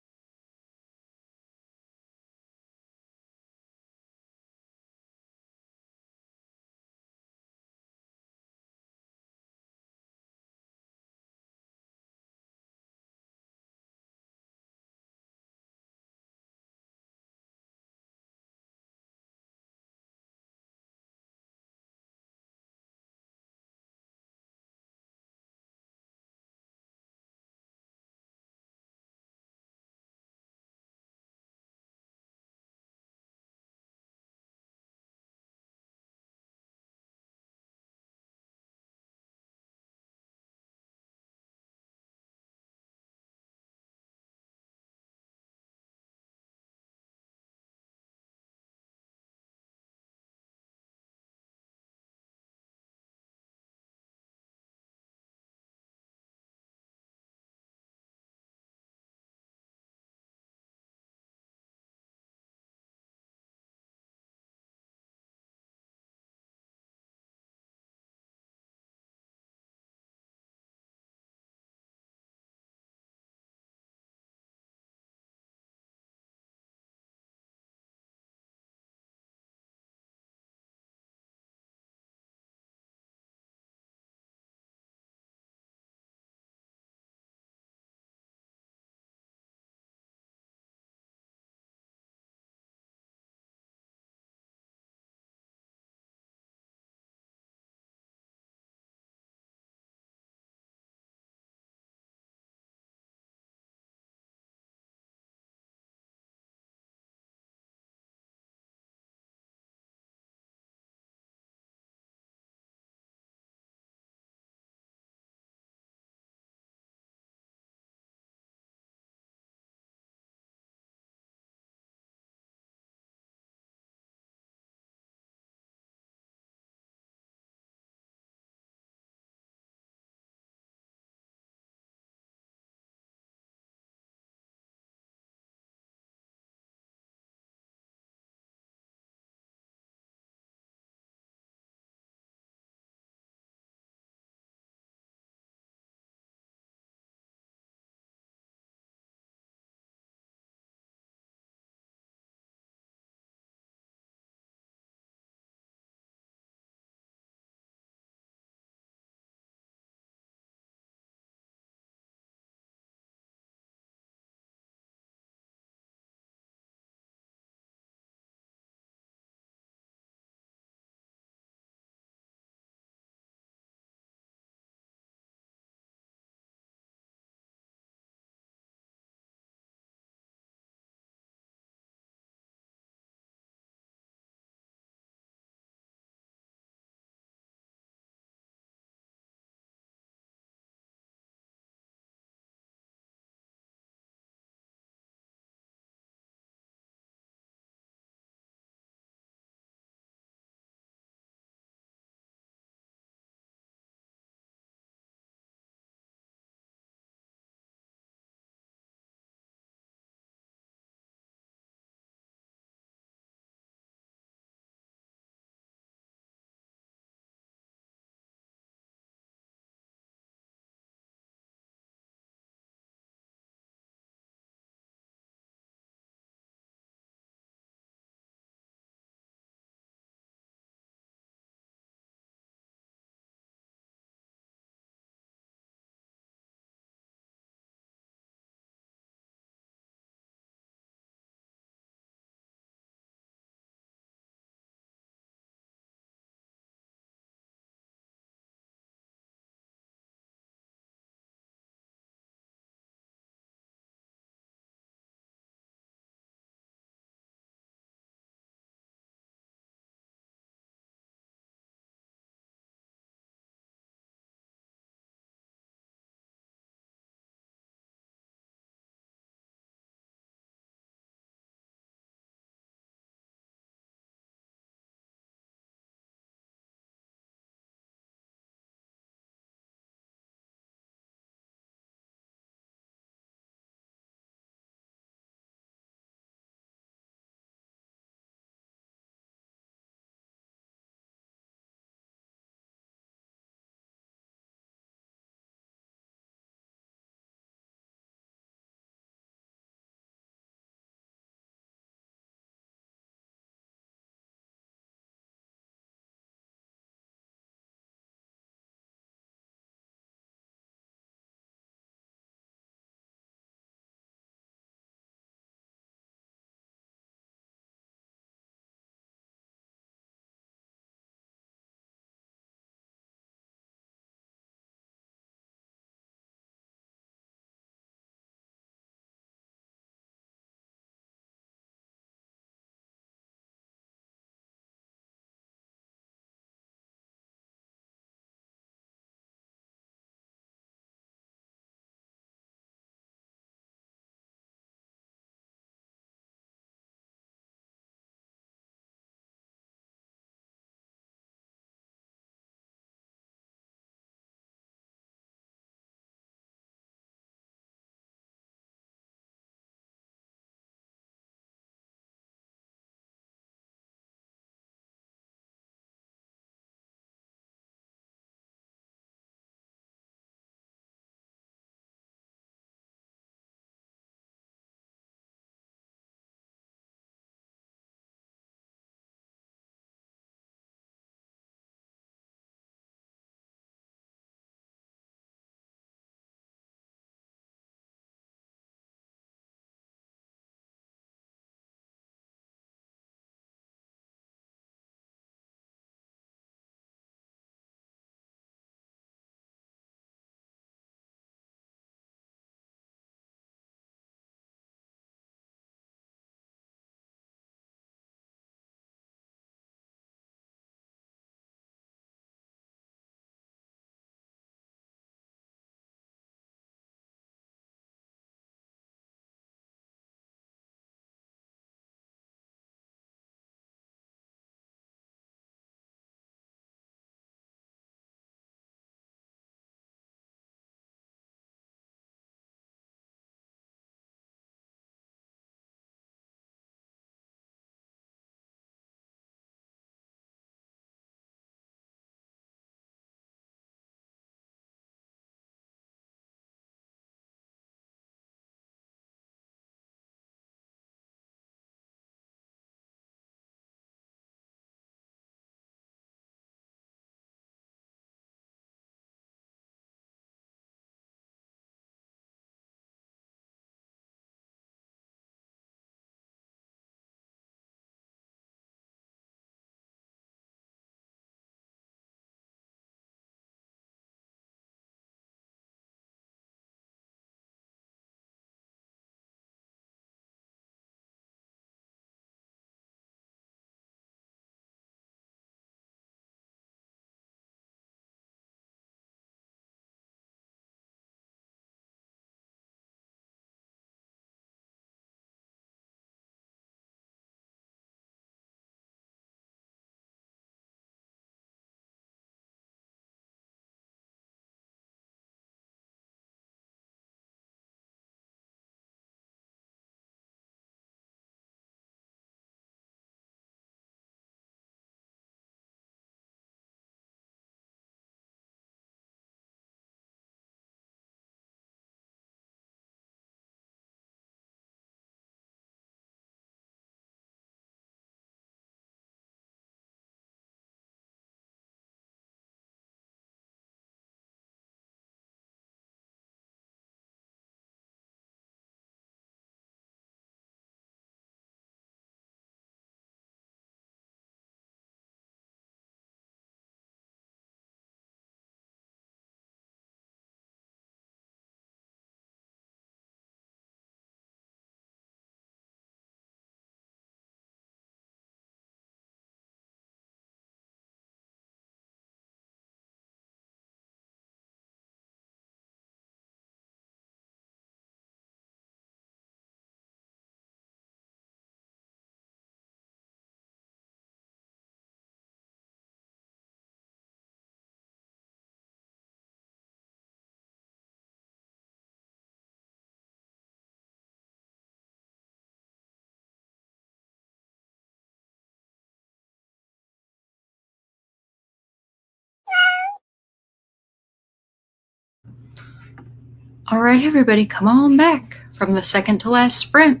All right, everybody, come on back from the second to last sprint.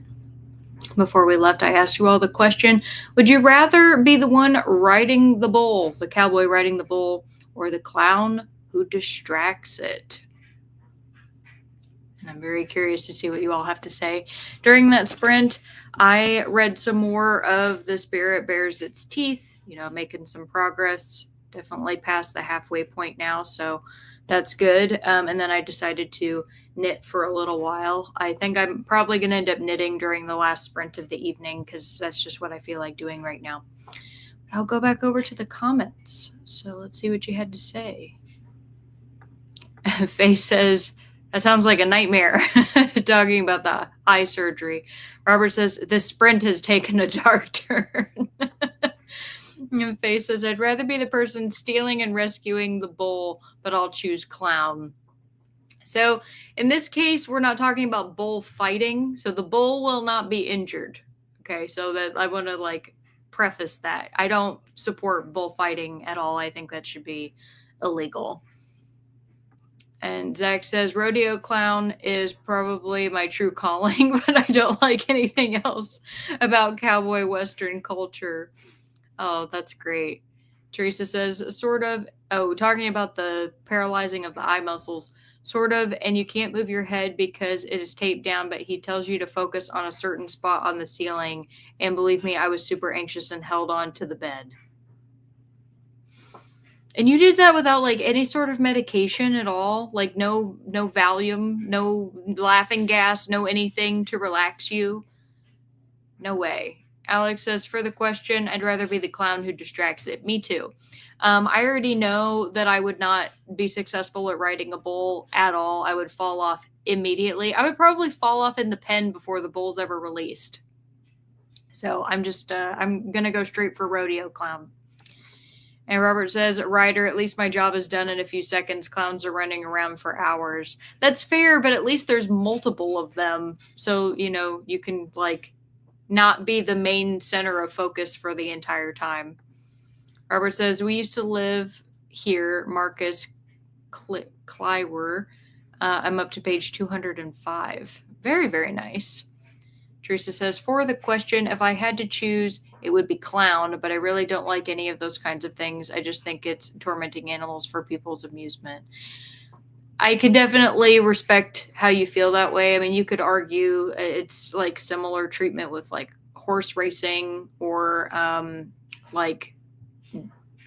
Before we left, I asked you all the question, would you rather be the one riding the bull, the cowboy riding the bull, or the clown who distracts it? And I'm very curious to see what you all have to say. During that sprint, I read some more of The Spirit Bares Its Teeth, making some progress. Definitely past the halfway point now, so that's good. And then I decided to knit for a little while. I think I'm probably going to end up knitting during the last sprint of the evening because that's just what I feel like doing right now. I'll go back over to the comments. So let's see what you had to say. Faye says, that sounds like a nightmare, talking about the eye surgery. Robert says, the sprint has taken a dark turn. And Faye says, I'd rather be the person stealing and rescuing the bull, but I'll choose clown. So in this case, we're not talking about bull fighting. So the bull will not be injured. Okay, so that I want to preface that. I don't support bullfighting at all. I think that should be illegal. And Zach says, rodeo clown is probably my true calling, but I don't like anything else about cowboy Western culture. Oh, that's great. Teresa says, sort of. Oh, talking about the paralyzing of the eye muscles. Sort of, and you can't move your head because it is taped down, but he tells you to focus on a certain spot on the ceiling. And believe me, I was super anxious and held on to the bed. And you did that without any sort of medication at all? No Valium, no laughing gas, no anything to relax you? No way. Alex says, for the question, I'd rather be the clown who distracts it. Me too. I already know that I would not be successful at riding a bull at all. I would fall off immediately. I would probably fall off in the pen before the bull's ever released. So I'm going to go straight for rodeo clown. And Robert says, rider, at least my job is done in a few seconds. Clowns are running around for hours. That's fair, but at least there's multiple of them. So, you can not be the main center of focus for the entire time. Robert says, we used to live here, Marcus Kleiwer. I'm up to page 205. Very, very nice. Teresa says, for the question, if I had to choose, it would be clown, but I really don't like any of those kinds of things. I just think it's tormenting animals for people's amusement. I can definitely respect how you feel that way. I mean, you could argue it's similar treatment with horse racing or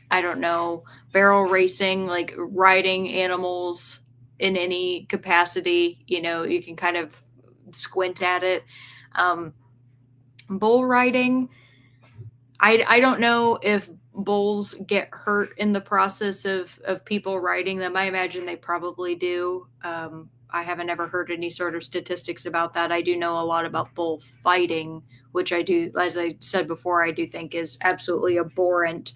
I don't know, barrel racing, riding animals in any capacity. You can kind of squint at it. Bull riding, I don't know if bulls get hurt in the process of people riding them. I imagine they probably do. I haven't ever heard any sort of statistics about that. I do know a lot about bull fighting, which I do, as I said before, I do think is absolutely abhorrent.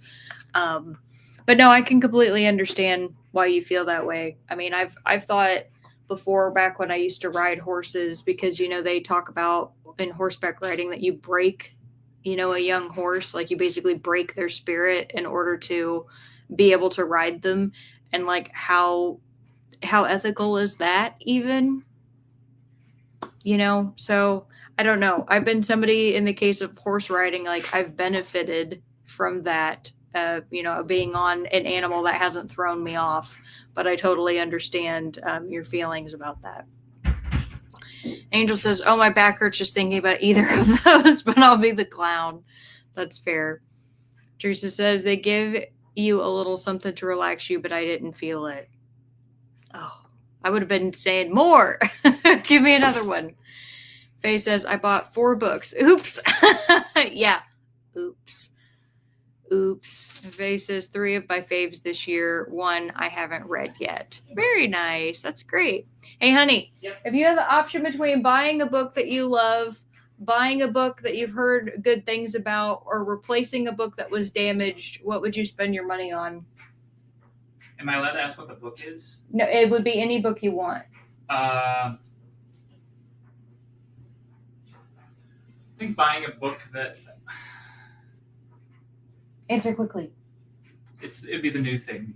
But no, I can completely understand why you feel that way. I mean, I've thought before, back when I used to ride horses, because they talk about in horseback riding that you break a young horse, you basically break their spirit in order to be able to ride them. And how ethical is that even? So I don't know. I've been somebody in the case of horse riding, I've benefited from that, being on an animal that hasn't thrown me off, but I totally understand your feelings about that. Angel says, oh, my back hurts just thinking about either of those, but I'll be the clown. That's fair. Teresa says, they give you a little something to relax you, but I didn't feel it. Oh, I would have been saying more. Give me another one. Faye says, I bought 4 books. Oops. Yeah. Oops. Faye says 3 of my faves this year. 1 I haven't read yet. Very nice. That's great. Hey, honey, Yep. If you have the option between buying a book that you love, buying a book that you've heard good things about, or replacing a book that was damaged, what would you spend your money on? Am I allowed to ask what the book is? No, it would be any book you want. I think buying a book that Answer quickly. it'd be The New Thing.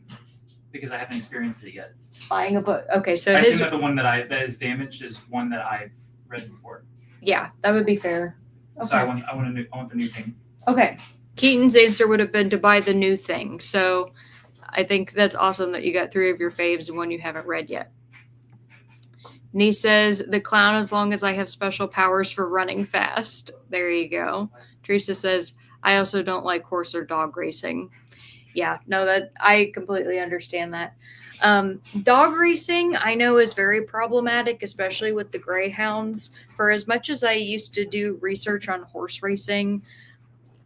because I haven't experienced it yet. Buying a book. Okay, so I his assume that the one that is damaged is one that I've read before. yeah, that would be fair. Okay. So I want the new thing. Okay. Keaton's answer would have been to buy the new thing. So I think that's awesome that you got 3 of your faves and one you haven't read yet. And he says, the clown as long as I have special powers for running fast. There you go. Teresa says, I also don't like horse or dog racing. Yeah, no, that I completely understand that. Dog racing, I know, is very problematic, especially with the greyhounds. For as much as I used to do research on horse racing,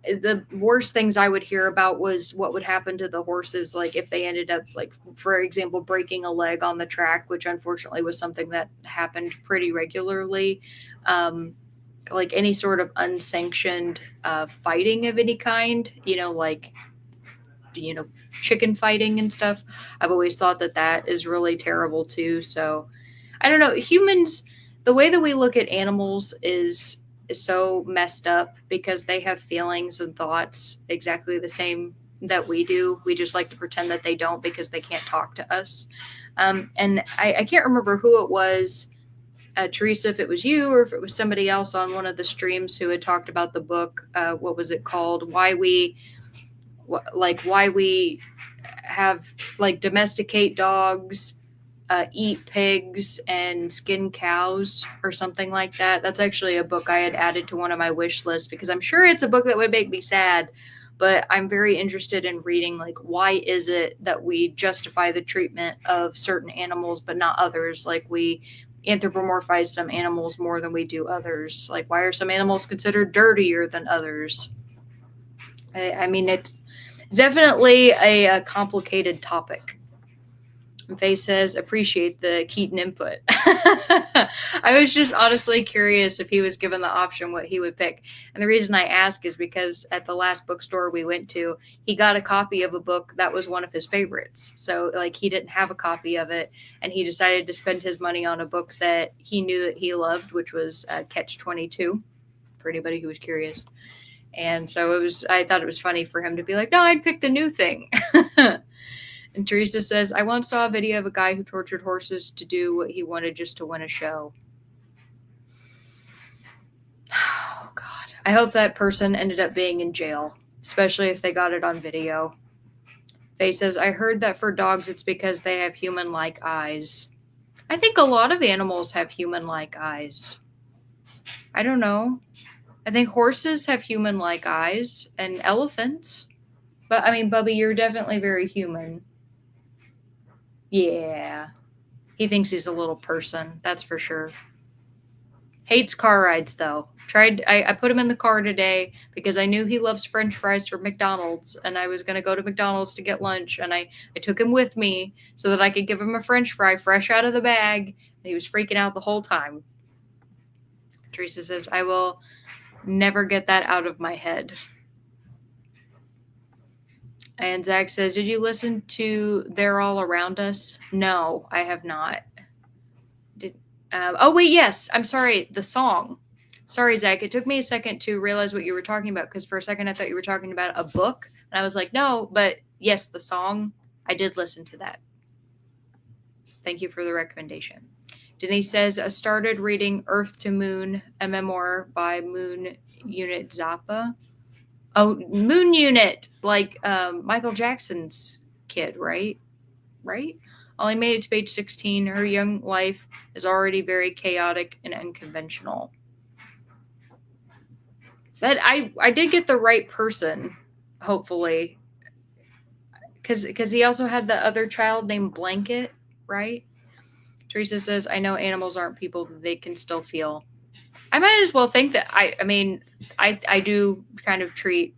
the worst things I would hear about was what would happen to the horses, like if they ended up, like, for example, breaking a leg on the track, which unfortunately was something that happened pretty regularly. Like any sort of unsanctioned fighting of any kind, like chicken fighting and stuff. I've always thought that is really terrible too. So I don't know, humans, the way that we look at animals is so messed up because they have feelings and thoughts exactly the same that we do. We just like to pretend that they don't because they can't talk to us. And I can't remember who it was, Teresa, if it was you or if it was somebody else on one of the streams who had talked about the book. What was it called? Why we have domesticate dogs, eat pigs, and skin cows, or something like that. That's actually a book I had added to one of my wish lists because I'm sure it's a book that would make me sad, but I'm very interested in reading why is it that we justify the treatment of certain animals but not others. Like, we anthropomorphize some animals more than we do others. Like, why are some animals considered dirtier than others? I mean, it's definitely a complicated topic. Faye says, appreciate the Keaton input. I was just honestly curious if he was given the option what he would pick. And the reason I ask is because at the last bookstore we went to, he got a copy of a book that was one of his favorites. So he didn't have a copy of it, and he decided to spend his money on a book that he knew that he loved, which was Catch-22, for anybody who was curious. And so I thought it was funny for him to be like, no, I'd pick the new thing. And Teresa says, I once saw a video of a guy who tortured horses to do what he wanted just to win a show. Oh, God. I hope that person ended up being in jail, especially if they got it on video. Faye says, I heard that for dogs, it's because they have human-like eyes. I think a lot of animals have human-like eyes. I don't know. I think horses have human-like eyes, and elephants. But, I mean, Bubby, you're definitely very human. Yeah. He thinks he's a little person, that's for sure. Hates car rides, though. I put him in the car today because I knew he loves French fries from McDonald's, and I was going to go to McDonald's to get lunch, and I took him with me so that I could give him a French fry fresh out of the bag, and he was freaking out the whole time. Teresa says, I will never get that out of my head. And Zach says, did you listen to They're All Around Us? No, I have not. Oh, wait, yes. I'm sorry. The song. Sorry, Zach. It took me a second to realize what you were talking about because for a second I thought you were talking about a book. And I was like, no, but yes, the song. I did listen to that. Thank you for the recommendation. Denise says, I started reading Earth to Moon, a memoir by Moon Unit Zappa. Oh, Moon Unit, like Michael Jackson's kid, right? Right? Only made it to page 16. Her young life is already very chaotic and unconventional. But I did get the right person, hopefully. Because he also had the other child named Blanket, right? Teresa says, I know animals aren't people, but they can still feel. I might as well think that I do kind of treat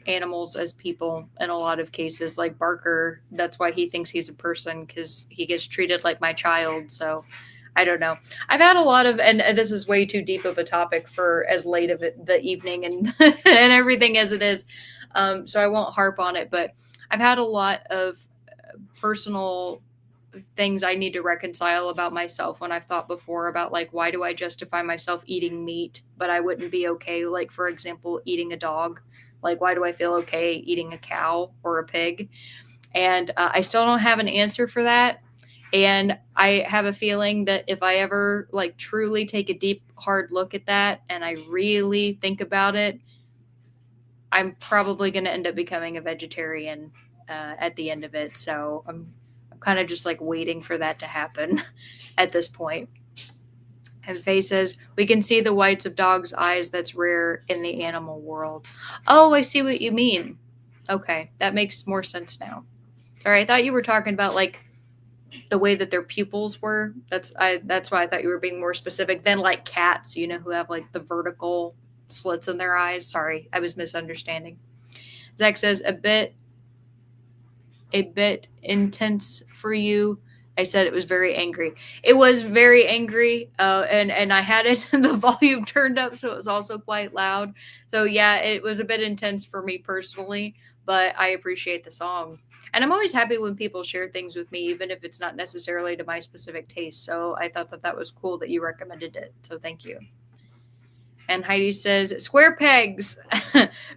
animals as people in a lot of cases. Like Barker, that's why he thinks he's a person, because he gets treated like my child. So I don't know. I've had a lot of, and this is way too deep of a topic for as late of the evening and and everything as it is. So I won't harp on it, but I've had a lot of personal things I need to reconcile about myself when I've thought before about why do I justify myself eating meat, but I wouldn't be okay, for example, eating a dog. Why do I feel okay eating a cow or a pig? And I still don't have an answer for that. And I have a feeling that if I ever like truly take a deep, hard look at that and I really think about it, I'm probably going to end up becoming a vegetarian at the end of it. So I'm kind of just like waiting for that to happen at this point. And Faye says, we can see the whites of dogs' eyes. That's rare in the animal world. Oh, I see what you mean. Okay, that makes more sense now. Sorry, I thought you were talking about like the way that their pupils were. That's why I thought you were being more specific than like cats, you know, who have like the vertical slits in their eyes. Sorry, I was misunderstanding. Zach says a bit intense for you. I said it was very angry. It was very angry, and I had it the volume turned up, so it was also quite loud. So yeah, it was a bit intense for me personally, but I appreciate the song, and I'm always happy when people share things with me, even if it's not necessarily to my specific taste. So I thought that that was cool that you recommended it. So thank you. And Heidi says, Square Pegs.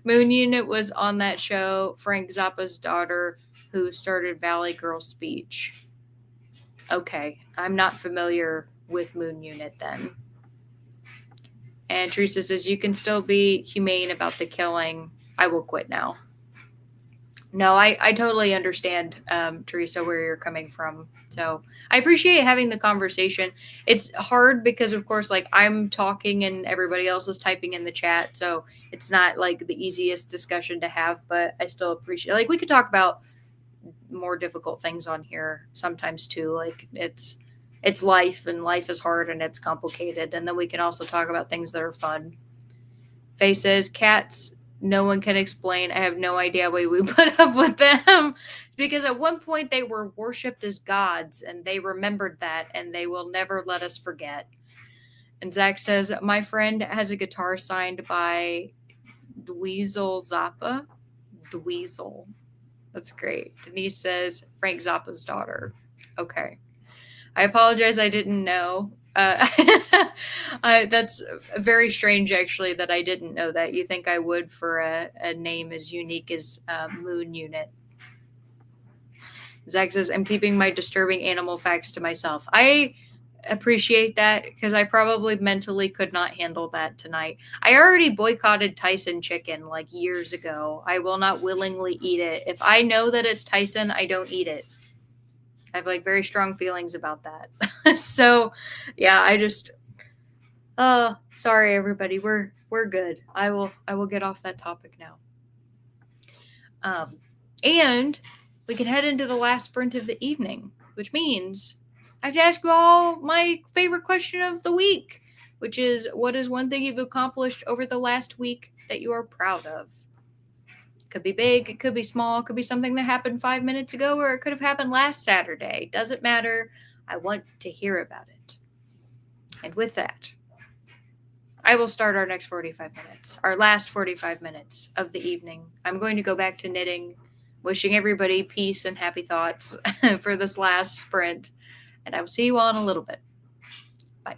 Moon Unit was on that show. Frank Zappa's daughter, who started Valley Girl Speech. Okay, I'm not familiar with Moon Unit then. And Teresa says, you can still be humane about the killing. I will quit now. No, I totally understand, Teresa, where you're coming from. So I appreciate having the conversation. It's hard because, of course, like I'm talking and everybody else is typing in the chat. So it's not like the easiest discussion to have, but I still appreciate, like, we could talk about more difficult things on here sometimes too. Like it's life, and life is hard and it's complicated. And then we can also talk about things that are fun. Faye says, cats, no one can explain. I have no idea why we put up with them. It's because at one point they were worshipped as gods and they remembered that and they will never let us forget. And Zach says, my friend has a guitar signed by Dweezil Zappa. Dweezil. That's great. Denise says, Frank Zappa's daughter. Okay. I apologize. I didn't know. That's very strange, actually, that I didn't know that. You think I would for a name as unique as Moon Unit. Zach says, I'm keeping my disturbing animal facts to myself. I appreciate that because I probably mentally could not handle that tonight. I already boycotted Tyson chicken like years ago. I will not willingly eat it. If I know that it's Tyson, I don't eat it. I have like very strong feelings about that. So, yeah, I just sorry everybody. We're good. I will get off that topic now. And we can head into the last sprint of the evening, which means I have to ask you all my favorite question of the week, which is what is one thing you've accomplished over the last week that you are proud of? Could be big, it could be small, it could be something that happened 5 minutes ago, or it could have happened last Saturday. Doesn't matter. I want to hear about it. And with that, I will start our next 45 minutes, our last 45 minutes of the evening. I'm going to go back to knitting, wishing everybody peace and happy thoughts for this last sprint. And I will see you all in a little bit. Bye.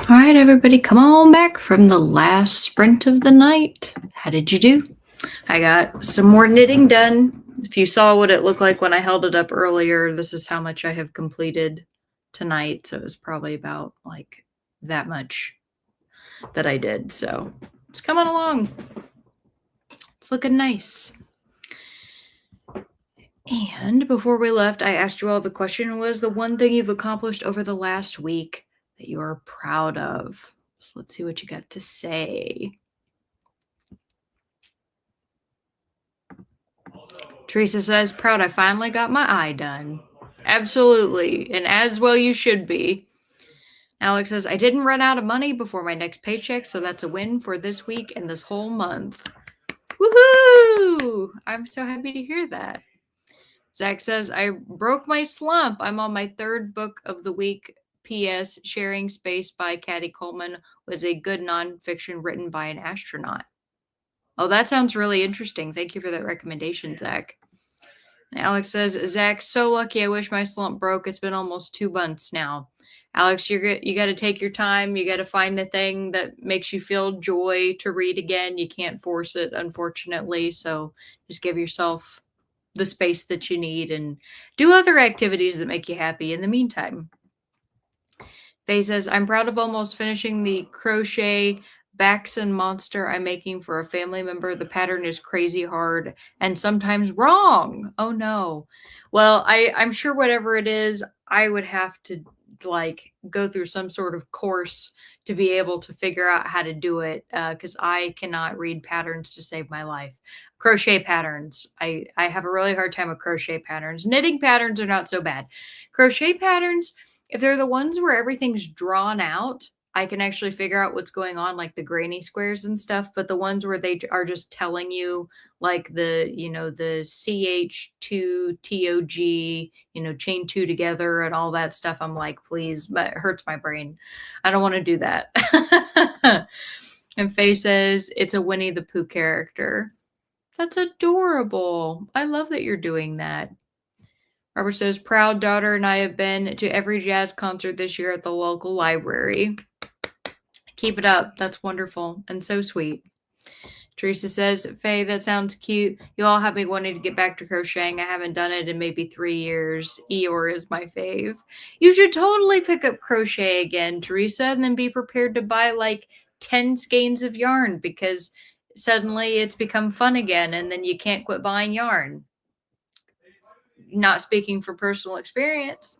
All right, everybody, come on back from the last sprint of the night. How did you do? I got some more knitting done. If you saw what it looked like when I held it up earlier, this is how much I have completed tonight. So it was probably about like that much that I did. So it's coming along. It's looking nice. And before we left, I asked you all, the question was the one thing you've accomplished over the last week that you are proud of. So let's see what you got to say. Teresa says, proud I finally got my eye done. Absolutely. And as well you should be. Alex says, I didn't run out of money before my next paycheck, so that's a win for this week and this whole month. Woohoo! I'm so happy to hear that. Zach says, I broke my slump. I'm on my third book of the week. P.S. Sharing Space by Caddy Coleman was a good nonfiction written by an astronaut. Oh, that sounds really interesting. Thank you for that recommendation, Zach. And Alex says, Zach, so lucky. I wish my slump broke. It's been almost 2 months now. Alex, you got to take your time. You got to find the thing that makes you feel joy to read again. You can't force it, unfortunately. So just give yourself the space that you need and do other activities that make you happy in the meantime. Faye says, I'm proud of almost finishing the crochet Baxen monster I'm making for a family member. The pattern is crazy hard and sometimes wrong. Oh no. Well, I'm sure whatever it is, I would have to like go through some sort of course to be able to figure out how to do it, because I cannot read patterns to save my life. Crochet patterns, I have a really hard time with crochet patterns. Knitting patterns are not so bad. Crochet patterns, if they're the ones where everything's drawn out, I can actually figure out what's going on, like the granny squares and stuff. But the ones where they are just telling you, like the CH2 TOG, chain 2 together and all that stuff, I'm like, please, but it hurts my brain. I don't want to do that. And Faye says it's a Winnie the Pooh character. That's adorable. I love that you're doing that. Robert says, proud daughter and I have been to every jazz concert this year at the local library. Keep it up. That's wonderful and so sweet. Teresa says, Faye, that sounds cute. You all have me wanting to get back to crocheting. I haven't done it in maybe 3 years. Eeyore is my fave. You should totally pick up crochet again, Teresa, and then be prepared to buy like 10 skeins of yarn because suddenly it's become fun again and then you can't quit buying yarn. Not speaking from personal experience.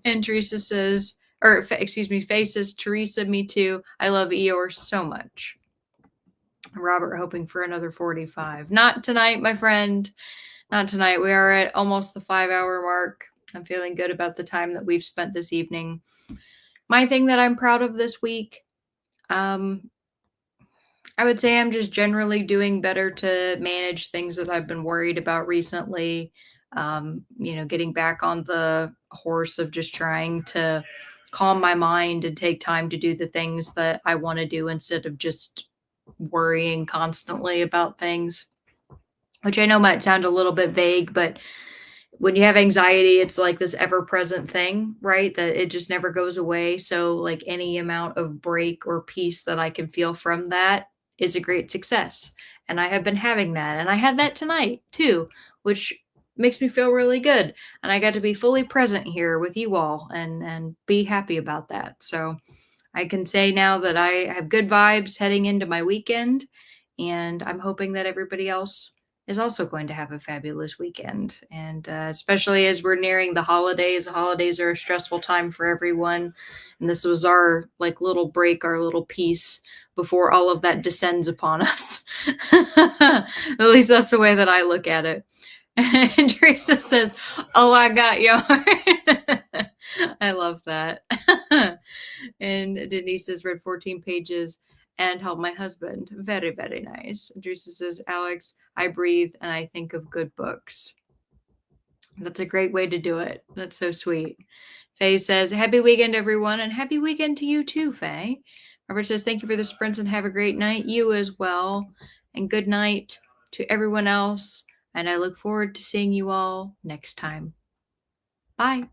And Teresa says, Faye says, Teresa, me too. I love Eeyore so much. Robert hoping for another 45. Not tonight, my friend. Not tonight. We are at almost the 5-hour mark. I'm feeling good about the time that we've spent this evening. My thing that I'm proud of this week, I would say I'm just generally doing better to manage things that I've been worried about recently. Getting back on the horse of just trying to calm my mind and take time to do the things that I want to do instead of just worrying constantly about things, which I know might sound a little bit vague, but when you have anxiety, it's like this ever-present thing, right? That it just never goes away. So like any amount of break or peace that I can feel from that is a great success. And I have been having that. And I had that tonight too, which makes me feel really good. And I got to be fully present here with you all and be happy about that. So I can say now that I have good vibes heading into my weekend, and I'm hoping that everybody else is also going to have a fabulous weekend. And especially as we're nearing the holidays are a stressful time for everyone. And this was our like little break, our little piece before all of that descends upon us. At least that's the way that I look at it. And Teresa says, oh, I got yarn. I love that. And Denise has read 14 pages and helped my husband. Very, very nice. And Teresa says, Alex, I breathe and I think of good books. That's a great way to do it. That's so sweet. Faye says, happy weekend, everyone. And happy weekend to you too, Faye. Robert says, thank you for the sprints and have a great night. You as well. And good night to everyone else. And I look forward to seeing you all next time. Bye.